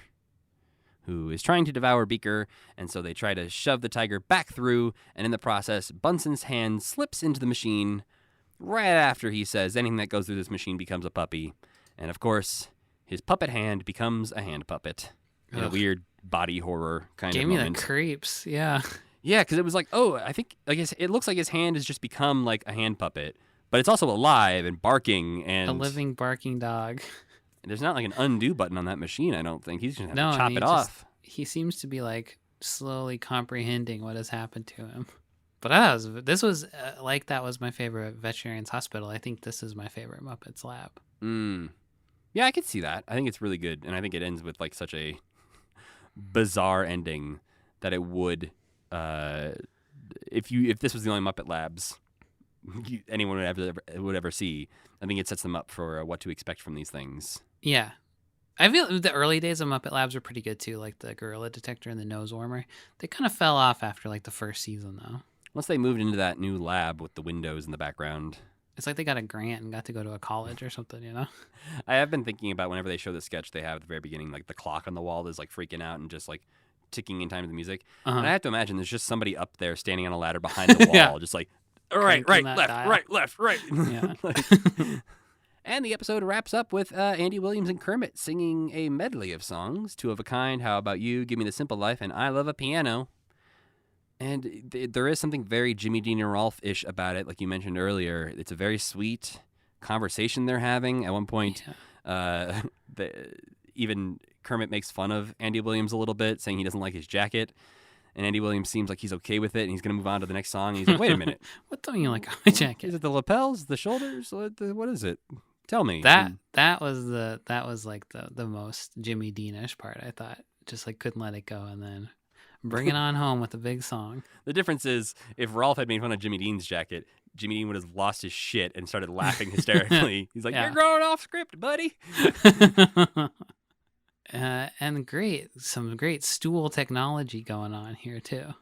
who is trying to devour Beaker, and so they try to shove the tiger back through, and in the process, Bunsen's hand slips into the machine right after he says anything that goes through this machine becomes a puppy. And of course, his puppet hand becomes a hand puppet in a weird body horror kind of moment. Gave me the creeps, yeah. Yeah, because it was like, I think it looks like his hand has just become like a hand puppet, but it's also alive and barking and a living barking dog. There's not like an undo button on that machine. I don't think he's just gonna have to chop it off. He seems to be like slowly comprehending what has happened to him. But that was my favorite Veterinarian's Hospital. I think this is my favorite Muppets Lab. Yeah, I could see that. I think it's really good, and I think it ends with like such a bizarre ending that it would, if this was the only Muppet Labs anyone would ever see, I think it sets them up for what to expect from these things. Yeah. I feel the early days of Muppet Labs were pretty good too, like the Gorilla Detector and the Nose Warmer. They kind of fell off after like the first season though. Once they moved into that new lab with the windows in the background. It's like they got a grant and got to go to a college or something, you know? I have been thinking about whenever they show the sketch they have at the very beginning, like the clock on the wall is like freaking out and just like ticking in time to the music. And I have to imagine there's just somebody up there standing on a ladder behind the wall, just like, all right, left, right. Yeah. And the episode wraps up with Andy Williams and Kermit singing a medley of songs, Two of a Kind, How About You, Give Me the Simple Life, and I Love a Piano. And there is something very Jimmy Dean and Rolf-ish about it, like you mentioned earlier. It's a very sweet conversation they're having. At one point, even Kermit makes fun of Andy Williams a little bit, saying he doesn't like his jacket. And Andy Williams seems like he's okay with it, and he's going to move on to the next song. And he's like, wait a minute. What don't you like on my jacket? Is it the lapels, the shoulders? What is it? Tell me. That was like the most Jimmy Deanish part, I thought. Just like couldn't let it go, and then bring it on home with a big song. The difference is, if Rolf had made fun of Jimmy Dean's jacket, Jimmy Dean would have lost his shit and started laughing hysterically. He's like, You're growing off script, buddy. And some great stool technology going on here, too.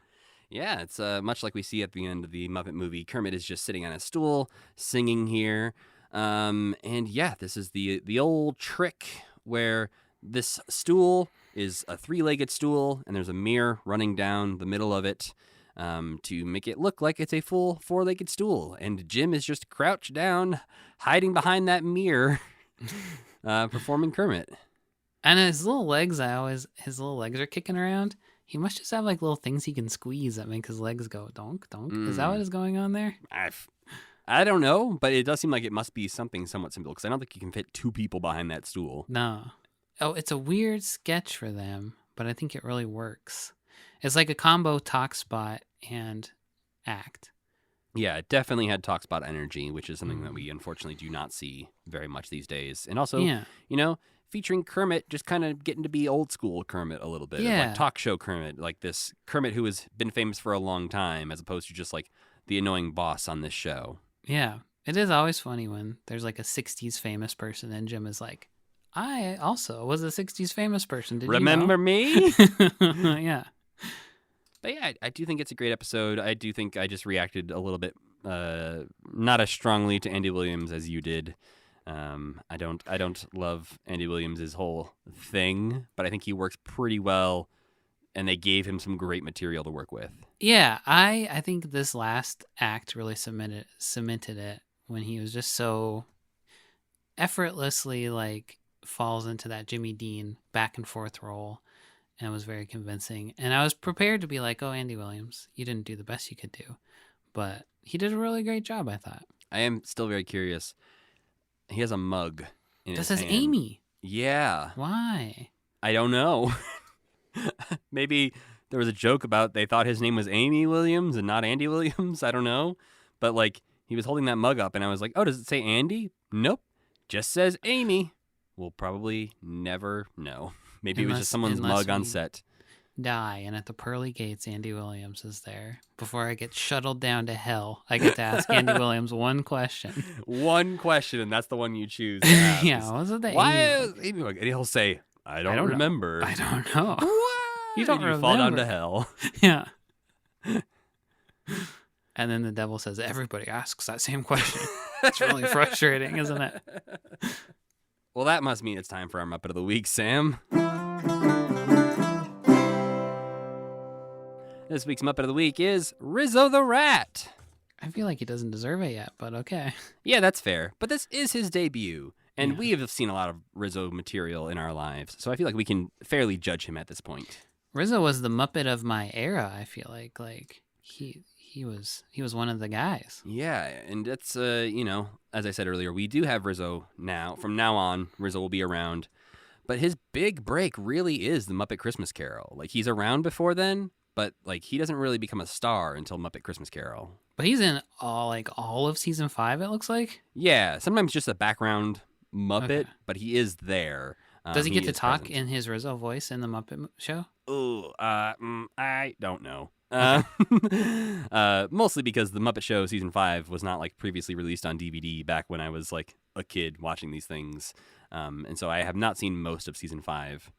Yeah, it's much like we see at the end of the Muppet movie. Kermit is just sitting on a stool, singing here. And yeah, this is the old trick where this stool is a 3-legged stool, and there's a mirror running down the middle of it to make it look like it's a full 4-legged stool. And Jim is just crouched down, hiding behind that mirror, performing Kermit. And his little legs are kicking around. He must just have like little things he can squeeze that make his legs go donk, donk. Is that what is going on there? I don't know, but it does seem like it must be something somewhat simple, because I don't think you can fit 2 people behind that stool. No. Oh, it's a weird sketch for them, but I think it really works. It's like a combo talk spot and act. Yeah, it definitely had talk spot energy, which is something that we unfortunately do not see very much these days. And also, featuring Kermit just kind of getting to be old school Kermit a little bit. Yeah. Like talk show Kermit, like this Kermit who has been famous for a long time, as opposed to just like the annoying boss on this show. Yeah. It is always funny when there's like a 60s famous person and Jim is like, I also was a 60s famous person. Did Remember you know? me? Yeah. But yeah, I do think it's a great episode. I do think I just reacted a little bit not as strongly to Andy Williams as you did. I don't love Andy Williams' whole thing, but I think he works pretty well, and they gave him some great material to work with. Yeah, I think this last act really cemented it when he was just so effortlessly like falls into that Jimmy Dean back and forth role, and it was very convincing. And I was prepared to be like, oh, Andy Williams, you didn't do the best you could do, but he did a really great job, I thought. I am still very curious. He has a mug in his This is hand. Amy. Yeah. Why? I don't know. Maybe there was a joke about they thought his name was Amy Williams and not Andy Williams. I don't know. But like he was holding that mug up and I was like, oh, does it say Andy? Nope. Just says Amy. We'll probably never know. Maybe it was just someone's mug on set. Die, and at the pearly gates, Andy Williams is there. Before I get shuttled down to hell, I get to ask Andy Williams one question. One question, and that's the one you choose to ask. Yeah, was it the Why Amy? is Amy mug? And he'll say, I don't remember. I don't know. What? You don't and you fall down remember. to hell. Yeah. And then the devil says, everybody asks that same question. It's really frustrating, isn't it? Well, that must mean it's time for our Muppet of the Week, Sam. This week's Muppet of the Week is Rizzo the Rat. I feel like he doesn't deserve it yet, but okay. Yeah, that's fair. But this is his debut, and we have seen a lot of Rizzo material in our lives, so I feel like we can fairly judge him at this point. Rizzo was the Muppet of my era, I feel like. Like, he was one of the guys. Yeah, and it's, as I said earlier, we do have Rizzo now. From now on, Rizzo will be around. But his big break really is the Muppet Christmas Carol. Like, he's around before then, but like he doesn't really become a star until Muppet Christmas Carol. But he's in all of season 5, it looks like. Yeah, sometimes just a background Muppet, Okay. but he is there. Does he get to is talk present. in his Rizzo voice in the Muppet Show? Oh, I don't know. Mostly because the Muppet Show season 5 was not like previously released on DVD back when I was like a kid watching these things, and so I have not seen most of season 5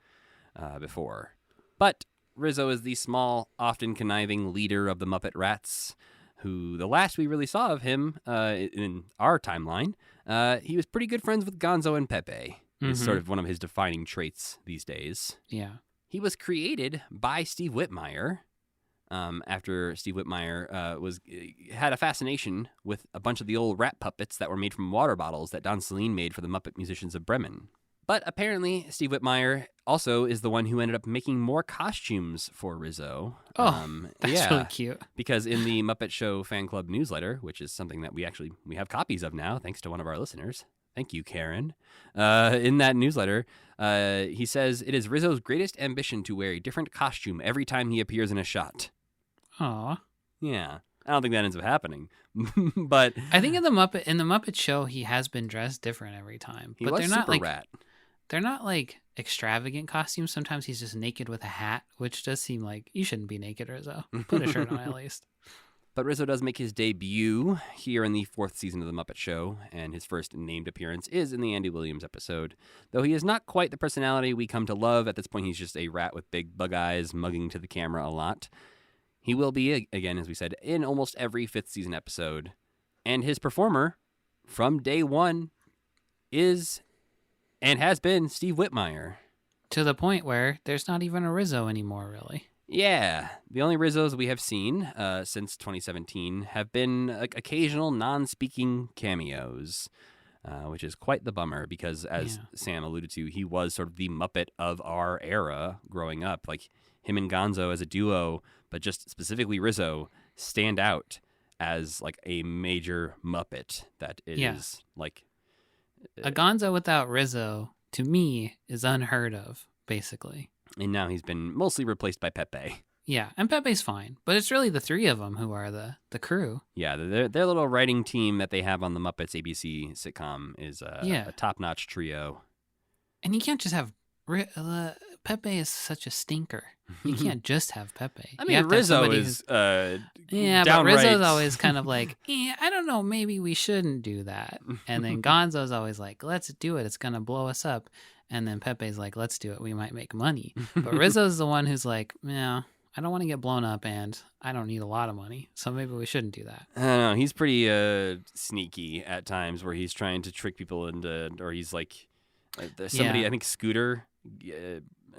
before. But Rizzo is the small, often conniving leader of the Muppet Rats, who the last we really saw of him in our timeline, he was pretty good friends with Gonzo and Pepe. It's sort of one of his defining traits these days. Yeah. He was created by Steve Whitmire after Steve Whitmire had a fascination with a bunch of the old rat puppets that were made from water bottles that Don Celine made for the Muppet Musicians of Bremen. But apparently, Steve Whitmire also is the one who ended up making more costumes for Rizzo. That's really cute. Because in the Muppet Show fan club newsletter, which is something that we have copies of now, thanks to one of our listeners. Thank you, Karen. In that newsletter, he says it is Rizzo's greatest ambition to wear a different costume every time he appears in a shot. Aw. Yeah. I don't think that ends up happening. But I think in the Muppet Show, he has been dressed different every time. he But was they're not Super like Rat. they're not like extravagant costumes. Sometimes he's just naked with a hat, which does seem like you shouldn't be naked, Rizzo. Put a shirt on at least. But Rizzo does make his debut here in the 4th season of The Muppet Show, and his first named appearance is in the Andy Williams episode. Though he is not quite the personality we come to love, at this point he's just a rat with big bug eyes mugging to the camera a lot. He will be, again, as we said, in almost every 5th season episode. And his performer, from day one, is and has been Steve Whitmire. To the point where there's not even a Rizzo anymore, really. Yeah, the only Rizzos we have seen since 2017 have been occasional non-speaking cameos, which is quite the bummer because, as Sam alluded to, he was sort of the Muppet of our era growing up. Like, him and Gonzo as a duo, but just specifically Rizzo, stand out as, like, a major Muppet that is, like... A Gonzo without Rizzo, to me, is unheard of, basically. And now he's been mostly replaced by Pepe. Yeah, and Pepe's fine, but it's really the three of them who are the crew. Yeah, their little writing team that they have on the Muppets ABC sitcom is a top-notch trio. And you can't just have... Pepe is such a stinker. You can't just have Pepe. I mean, Rizzo is but Rizzo's always kind of like, I don't know, maybe we shouldn't do that. And then Gonzo's always like, let's do it. It's going to blow us up. And then Pepe's like, let's do it. We might make money. But Rizzo's the one who's like, I don't want to get blown up and I don't need a lot of money. So maybe we shouldn't do that. I don't know. He's pretty sneaky at times where he's trying to trick people into, or he's like, somebody, I think Scooter,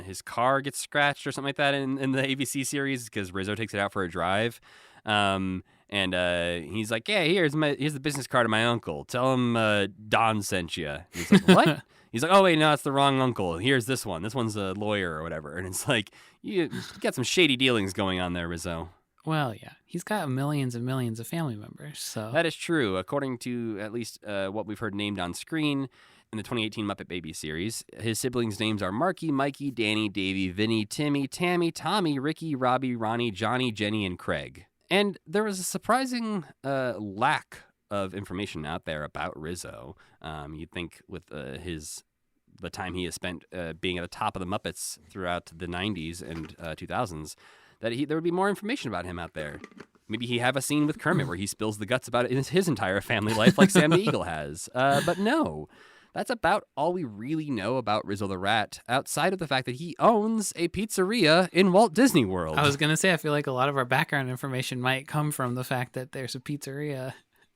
his car gets scratched or something like that in the ABC series because Rizzo takes it out for a drive. And he's like, yeah, here's the business card of my uncle. Tell him Don sent you. He's like, what? He's like, oh, wait, no, it's the wrong uncle. Here's this one. This one's a lawyer or whatever. And it's like, you got some shady dealings going on there, Rizzo. Well, yeah. He's got millions and millions of family members. So that is true. According to at least what we've heard named on screen in the 2018 Muppet Baby series, his siblings' names are Marky, Mikey, Danny, Davey, Vinny, Timmy, Tammy, Tommy, Ricky, Robbie, Ronnie, Johnny, Jenny, and Craig. And there was a surprising lack of information out there about Rizzo. You'd think with the time he has spent being at the top of the Muppets throughout the 90s and 2000s, that there would be more information about him out there. Maybe he have a scene with Kermit where he spills the guts about his entire family life like Sam the Eagle has. But no, that's about all we really know about Rizzo the Rat, outside of the fact that he owns a pizzeria in Walt Disney World. I was going to say, I feel like a lot of our background information might come from the fact that there's a pizzeria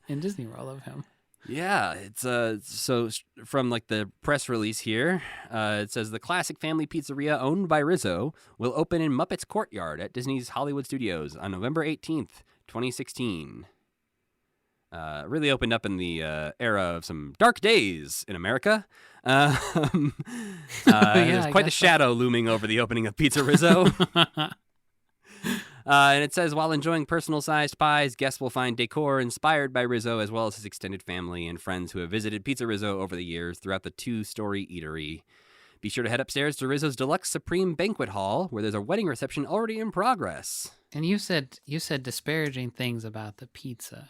in Disney World of him. Yeah, it's so from like the press release here, it says the classic family pizzeria owned by Rizzo will open in Muppets Courtyard at Disney's Hollywood Studios on November 18th, 2016. Really opened up in the era of some dark days in America. There's quite the shadow looming over the opening of Pizza Rizzo. And it says, while enjoying personal-sized pies, guests will find decor inspired by Rizzo, as well as his extended family and friends who have visited Pizza Rizzo over the years throughout the two-story eatery. Be sure to head upstairs to Rizzo's Deluxe Supreme Banquet Hall, where there's a wedding reception already in progress. And you said disparaging things about the pizza.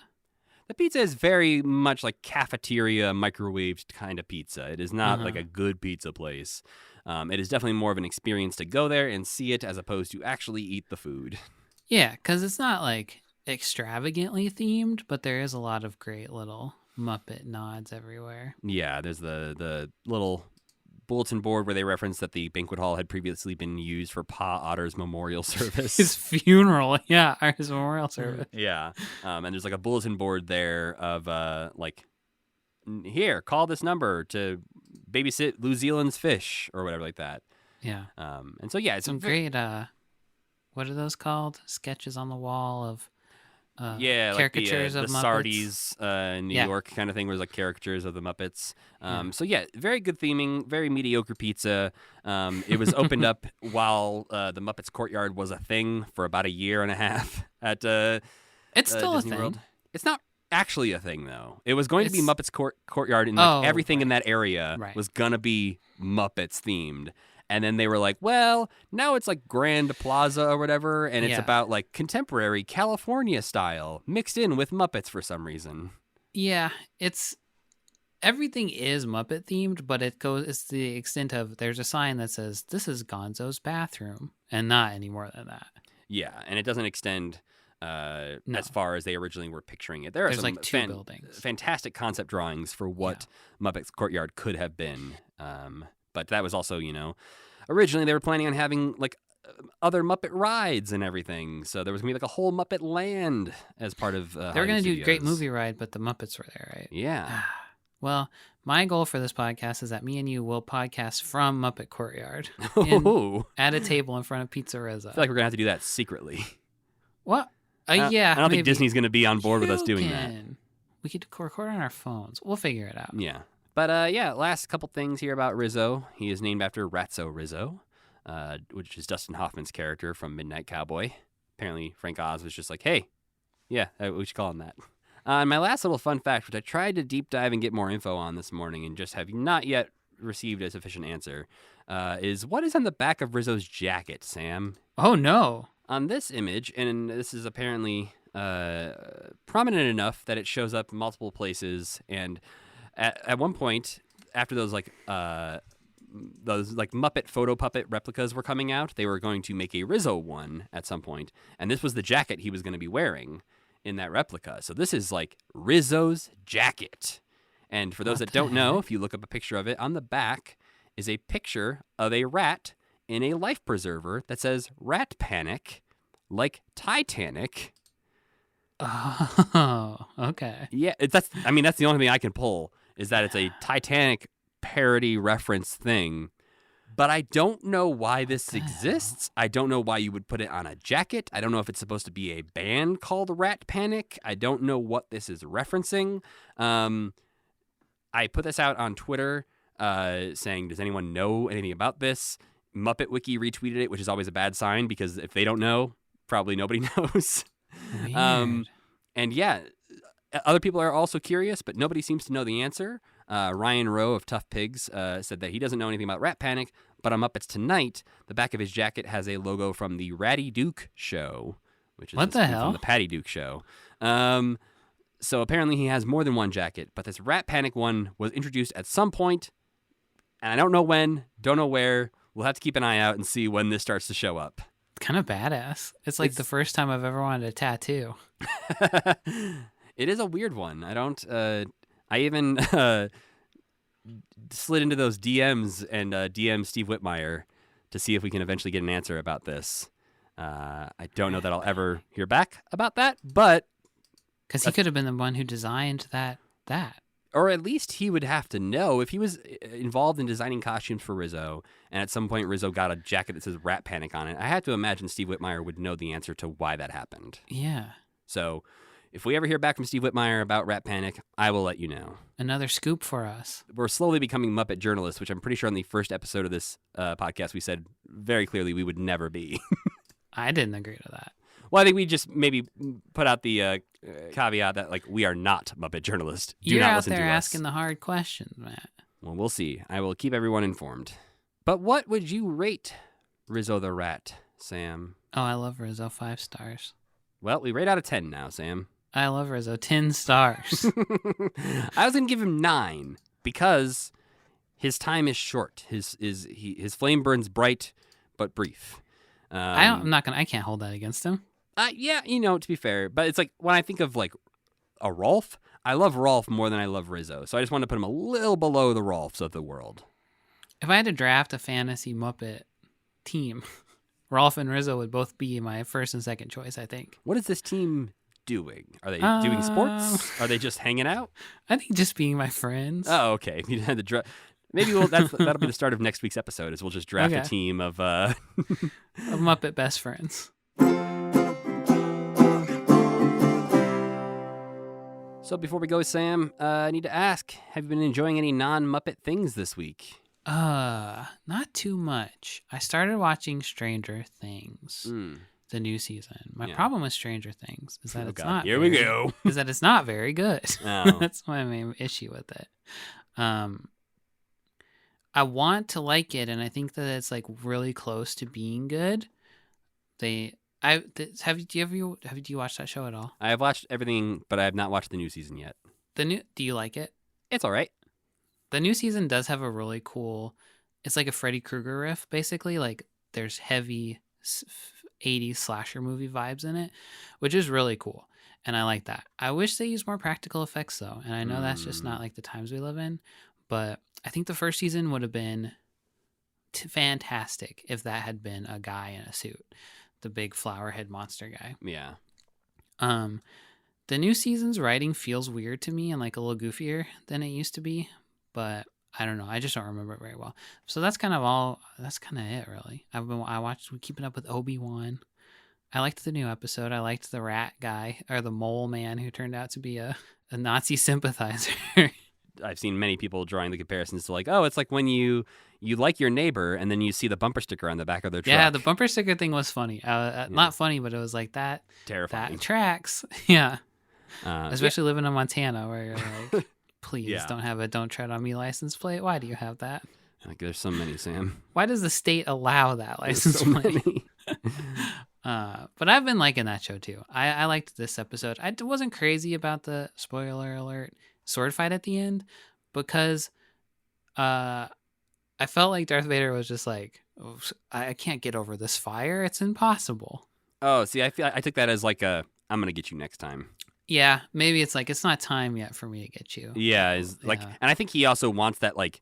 The pizza is very much like cafeteria, microwaved kind of pizza. It is not like a good pizza place. It is definitely more of an experience to go there and see it as opposed to actually eat the food. Yeah, because it's not like extravagantly themed, but there is a lot of great little Muppet nods everywhere. Yeah, there's the little bulletin board where they reference that the banquet hall had previously been used for Pa Otter's memorial service. His funeral, yeah, his memorial service. Yeah, and there's like a bulletin board there of like, here, call this number to babysit New Zealand's fish or whatever like that. Yeah. And so, yeah, it's some great, what are those called? Sketches on the wall of Yeah, caricatures like of the Muppets. Sardi's in New Yeah. York kind of thing, where there's like caricatures of the Muppets. So yeah, very good theming, very mediocre pizza. It was opened up while the Muppets Courtyard was a thing for about a year and a half at It's still Disney a thing. World. It's not actually a thing though. It was going to be It's- Muppets Courtyard, and like Oh, everything in right. that area Right. was gonna be Muppets themed. And then they were like, well, now it's like Grand Plaza or whatever, and it's Yeah. about like contemporary California style mixed in with Muppets for some reason. Yeah, it's everything is Muppet themed, but it's the extent of there's a sign that says this is Gonzo's bathroom, and not any more than that. Yeah, and it doesn't extend No. as far as they originally were picturing it. There are There's some like two buildings. fantastic concept drawings for what Muppets Courtyard could have been. But that was also, originally they were planning on having like other Muppet rides and everything. So there was going to be like a whole Muppet land as part of They were Hollywood going to do a great Studios. movie ride, but the Muppets were there, right? Yeah. Well, my goal for this podcast is that me and you will podcast from Muppet Courtyard in- Ooh. at a table in front of Pizza I Rizzo. feel like we're going to have to do that secretly. What? I Yeah, don't think maybe. Disney's going to be on board with us You doing that. can. We could record on our phones. We'll figure it out. Yeah. But last couple things here about Rizzo. He is named after Ratso Rizzo, which is Dustin Hoffman's character from Midnight Cowboy. Apparently, Frank Oz was just like, hey, yeah, we should call him that. And my last little fun fact, which I tried to deep dive and get more info on this morning and just have not yet received a sufficient answer, is what is on the back of Rizzo's jacket, Sam? Oh, no. On this image, and this is apparently prominent enough that it shows up in multiple places, and at one point, after those Muppet photo puppet replicas were coming out, they were going to make a Rizzo one at some point, and this was the jacket he was going to be wearing in that replica. So this is like Rizzo's jacket. And for those What that the don't know, heck? if you look up a picture of it, on the back is a picture of a rat in a life preserver that says Rat Panic, like Titanic. Oh, okay. Yeah, that's the only thing I can pull is that it's a Titanic parody reference thing. But I don't know why this the hell? exists. I don't know why you would put it on a jacket. I don't know if it's supposed to be a band called Rat Panic. I don't know what this is referencing. I put this out on Twitter saying, does anyone know anything about this? Muppet Wiki retweeted it, which is always a bad sign because if they don't know, probably nobody knows. Weird. And yeah, other people are also curious, but nobody seems to know the answer. Ryan Rowe of Tough Pigs said that he doesn't know anything about Rat Panic, but on Muppets Tonight, the back of his jacket has a logo from the Ratty Duke Show, which is What a the spoof hell? on the Patty Duke Show. So apparently he has more than one jacket, but this Rat Panic one was introduced at some point, and I don't know when, don't know where. We'll have to keep an eye out and see when this starts to show up. Kind of badass. It's like the first time I've ever wanted a tattoo. It is a weird one. I don't. I even slid into those DMs and DM Steve Whitmire to see if we can eventually get an answer about this. I don't know that I'll ever hear back about that, but Because he could have been the one who designed that. or at least he would have to know if he was involved in designing costumes for Rizzo, and at some point Rizzo got a jacket that says Rat Panic on it. I have to imagine Steve Whitmire would know the answer to why that happened. Yeah. So if we ever hear back from Steve Whitmire about Rat Panic, I will let you know. Another scoop for us. We're slowly becoming Muppet journalists, which I'm pretty sure on the first episode of this podcast we said very clearly we would never be. I didn't agree to that. Well, I think we just maybe put out the caveat that like we are not Muppet journalists. Do You're not out listen there to us. asking the hard questions, Matt. Well, we'll see. I will keep everyone informed. But what would you rate Rizzo the Rat, Sam? Oh, I love Rizzo. 5 stars. Well, we rate out of 10 now, Sam. I love Rizzo. 10 stars. I was going to give him 9 because his time is short. His flame burns bright but brief. I can't hold that against him. Yeah, to be fair, but it's like when I think of like a Rolf, I love Rolf more than I love Rizzo. So I just want to put him a little below the Rolfs of the world. If I had to draft a fantasy Muppet team, Rolf and Rizzo would both be my first and second choice, I think. What is this team doing? Are they doing sports? Are they just hanging out? I think just being my friends. Oh, okay. You had to maybe that'll be the start of next week's episode. Is we'll just draft a Okay. team of Of Muppet best friends. So before we go, Sam, I need to ask, have you been enjoying any non-Muppet things this week? Not too much. I started watching Stranger Things, the new season. My problem with Stranger Things is that is that it's not very good. Oh. That's my main issue with it. I want to like it, and I think that it's like really close to being good. Do you watch that show at all? I have watched everything, but I have not watched the new season yet. Do you like it? It's all right. The new season does have a really cool. It's like a Freddy Krueger riff, basically. Like there's heavy 80s slasher movie vibes in it, which is really cool, and I like that. I wish they used more practical effects though, and I know that's just not like the times we live in, but I think the first season would have been fantastic if that had been a guy in a suit, the big flower head monster guy. Yeah. The new season's writing feels weird to me and like a little goofier than it used to be, but I don't know. I just don't remember it very well. So that's kind of it really. I watched Keeping Up with Obi-Wan. I liked the new episode. I liked the rat guy or the mole man who turned out to be a Nazi sympathizer. I've seen many people drawing the comparisons to like, oh, it's like when you like your neighbor and then you see the bumper sticker on the back of their truck. Yeah, the bumper sticker thing was funny. Not funny, but it was like that. Terrifying. That tracks. Yeah. Especially living in Montana where you're like, please don't tread on me license plate. Why do you have that? Like, there's so many, Sam. Why does the state allow that license so plate? many. But I've been liking that show too. I liked this episode. I wasn't crazy about the spoiler alert sword fight at the end because I felt like Darth Vader was just like, oh, I can't get over this fire. It's impossible. Oh, see, I took that as like I'm going to get you next time. Yeah, maybe it's like, it's not time yet for me to get you. Yeah, and I think he also wants that like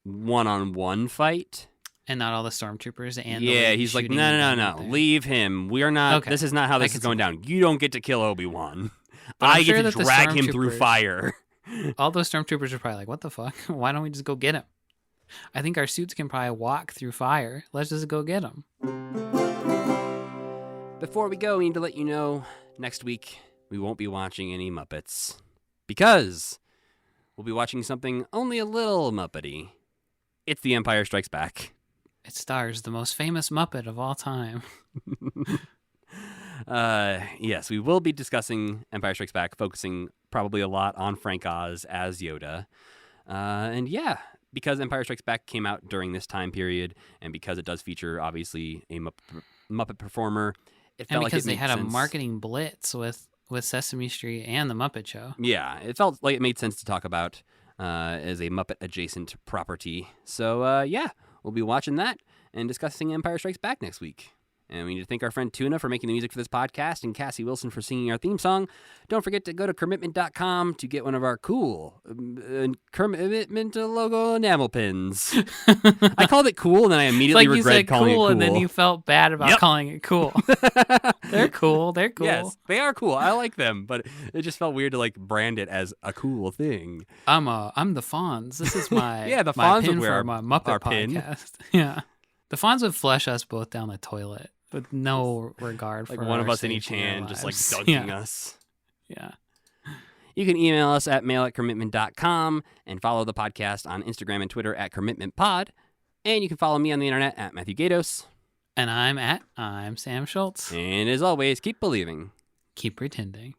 one-on-one fight. And not all the stormtroopers and he's like, no, leave him. We are not. Okay. This is not how this is going down. You don't get to kill Obi-Wan. I get to drag him through fire. All those stormtroopers are probably like, what the fuck? Why don't we just go get him? I think our suits can probably walk through fire. Let's just go get him. Before we go, we need to let you know next week we won't be watching any Muppets because we'll be watching something only a little Muppety. It's The Empire Strikes Back. It stars the most famous Muppet of all time. Yes, we will be discussing Empire Strikes Back, focusing probably a lot on Frank Oz as Yoda. And yeah, because Empire Strikes Back came out during this time period, and because it does feature, obviously, a Muppet performer, it felt like it made sense. And because they had a marketing blitz with Sesame Street and the Muppet Show. Yeah, it felt like it made sense to talk about as a Muppet-adjacent property. So, yeah, we'll be watching that and discussing Empire Strikes Back next week. And we need to thank our friend Tuna for making the music for this podcast and Cassie Wilson for singing our theme song. Don't forget to go to Kermitment.com to get one of our cool Kermitment logo enamel pins. I called it cool, and then I immediately regret calling it cool. And then you felt bad about calling it cool. They're cool. They're cool. Yes, they are cool. I like them, but it just felt weird to like brand it as a cool thing. I'm the Fonz. This is my the my Fonz pin would wear for my Muppet our podcast. Pin. Yeah, the Fonz would flush us both down the toilet with no regard for like one of us in each hand, just like dunking us. Yeah. You can email us at mail@kermitment.com and follow the podcast on Instagram and Twitter at KermitmentPod. And you can follow me on the internet at Matthew Gatos. And I'm Sam Schultz. And as always, keep believing. Keep pretending.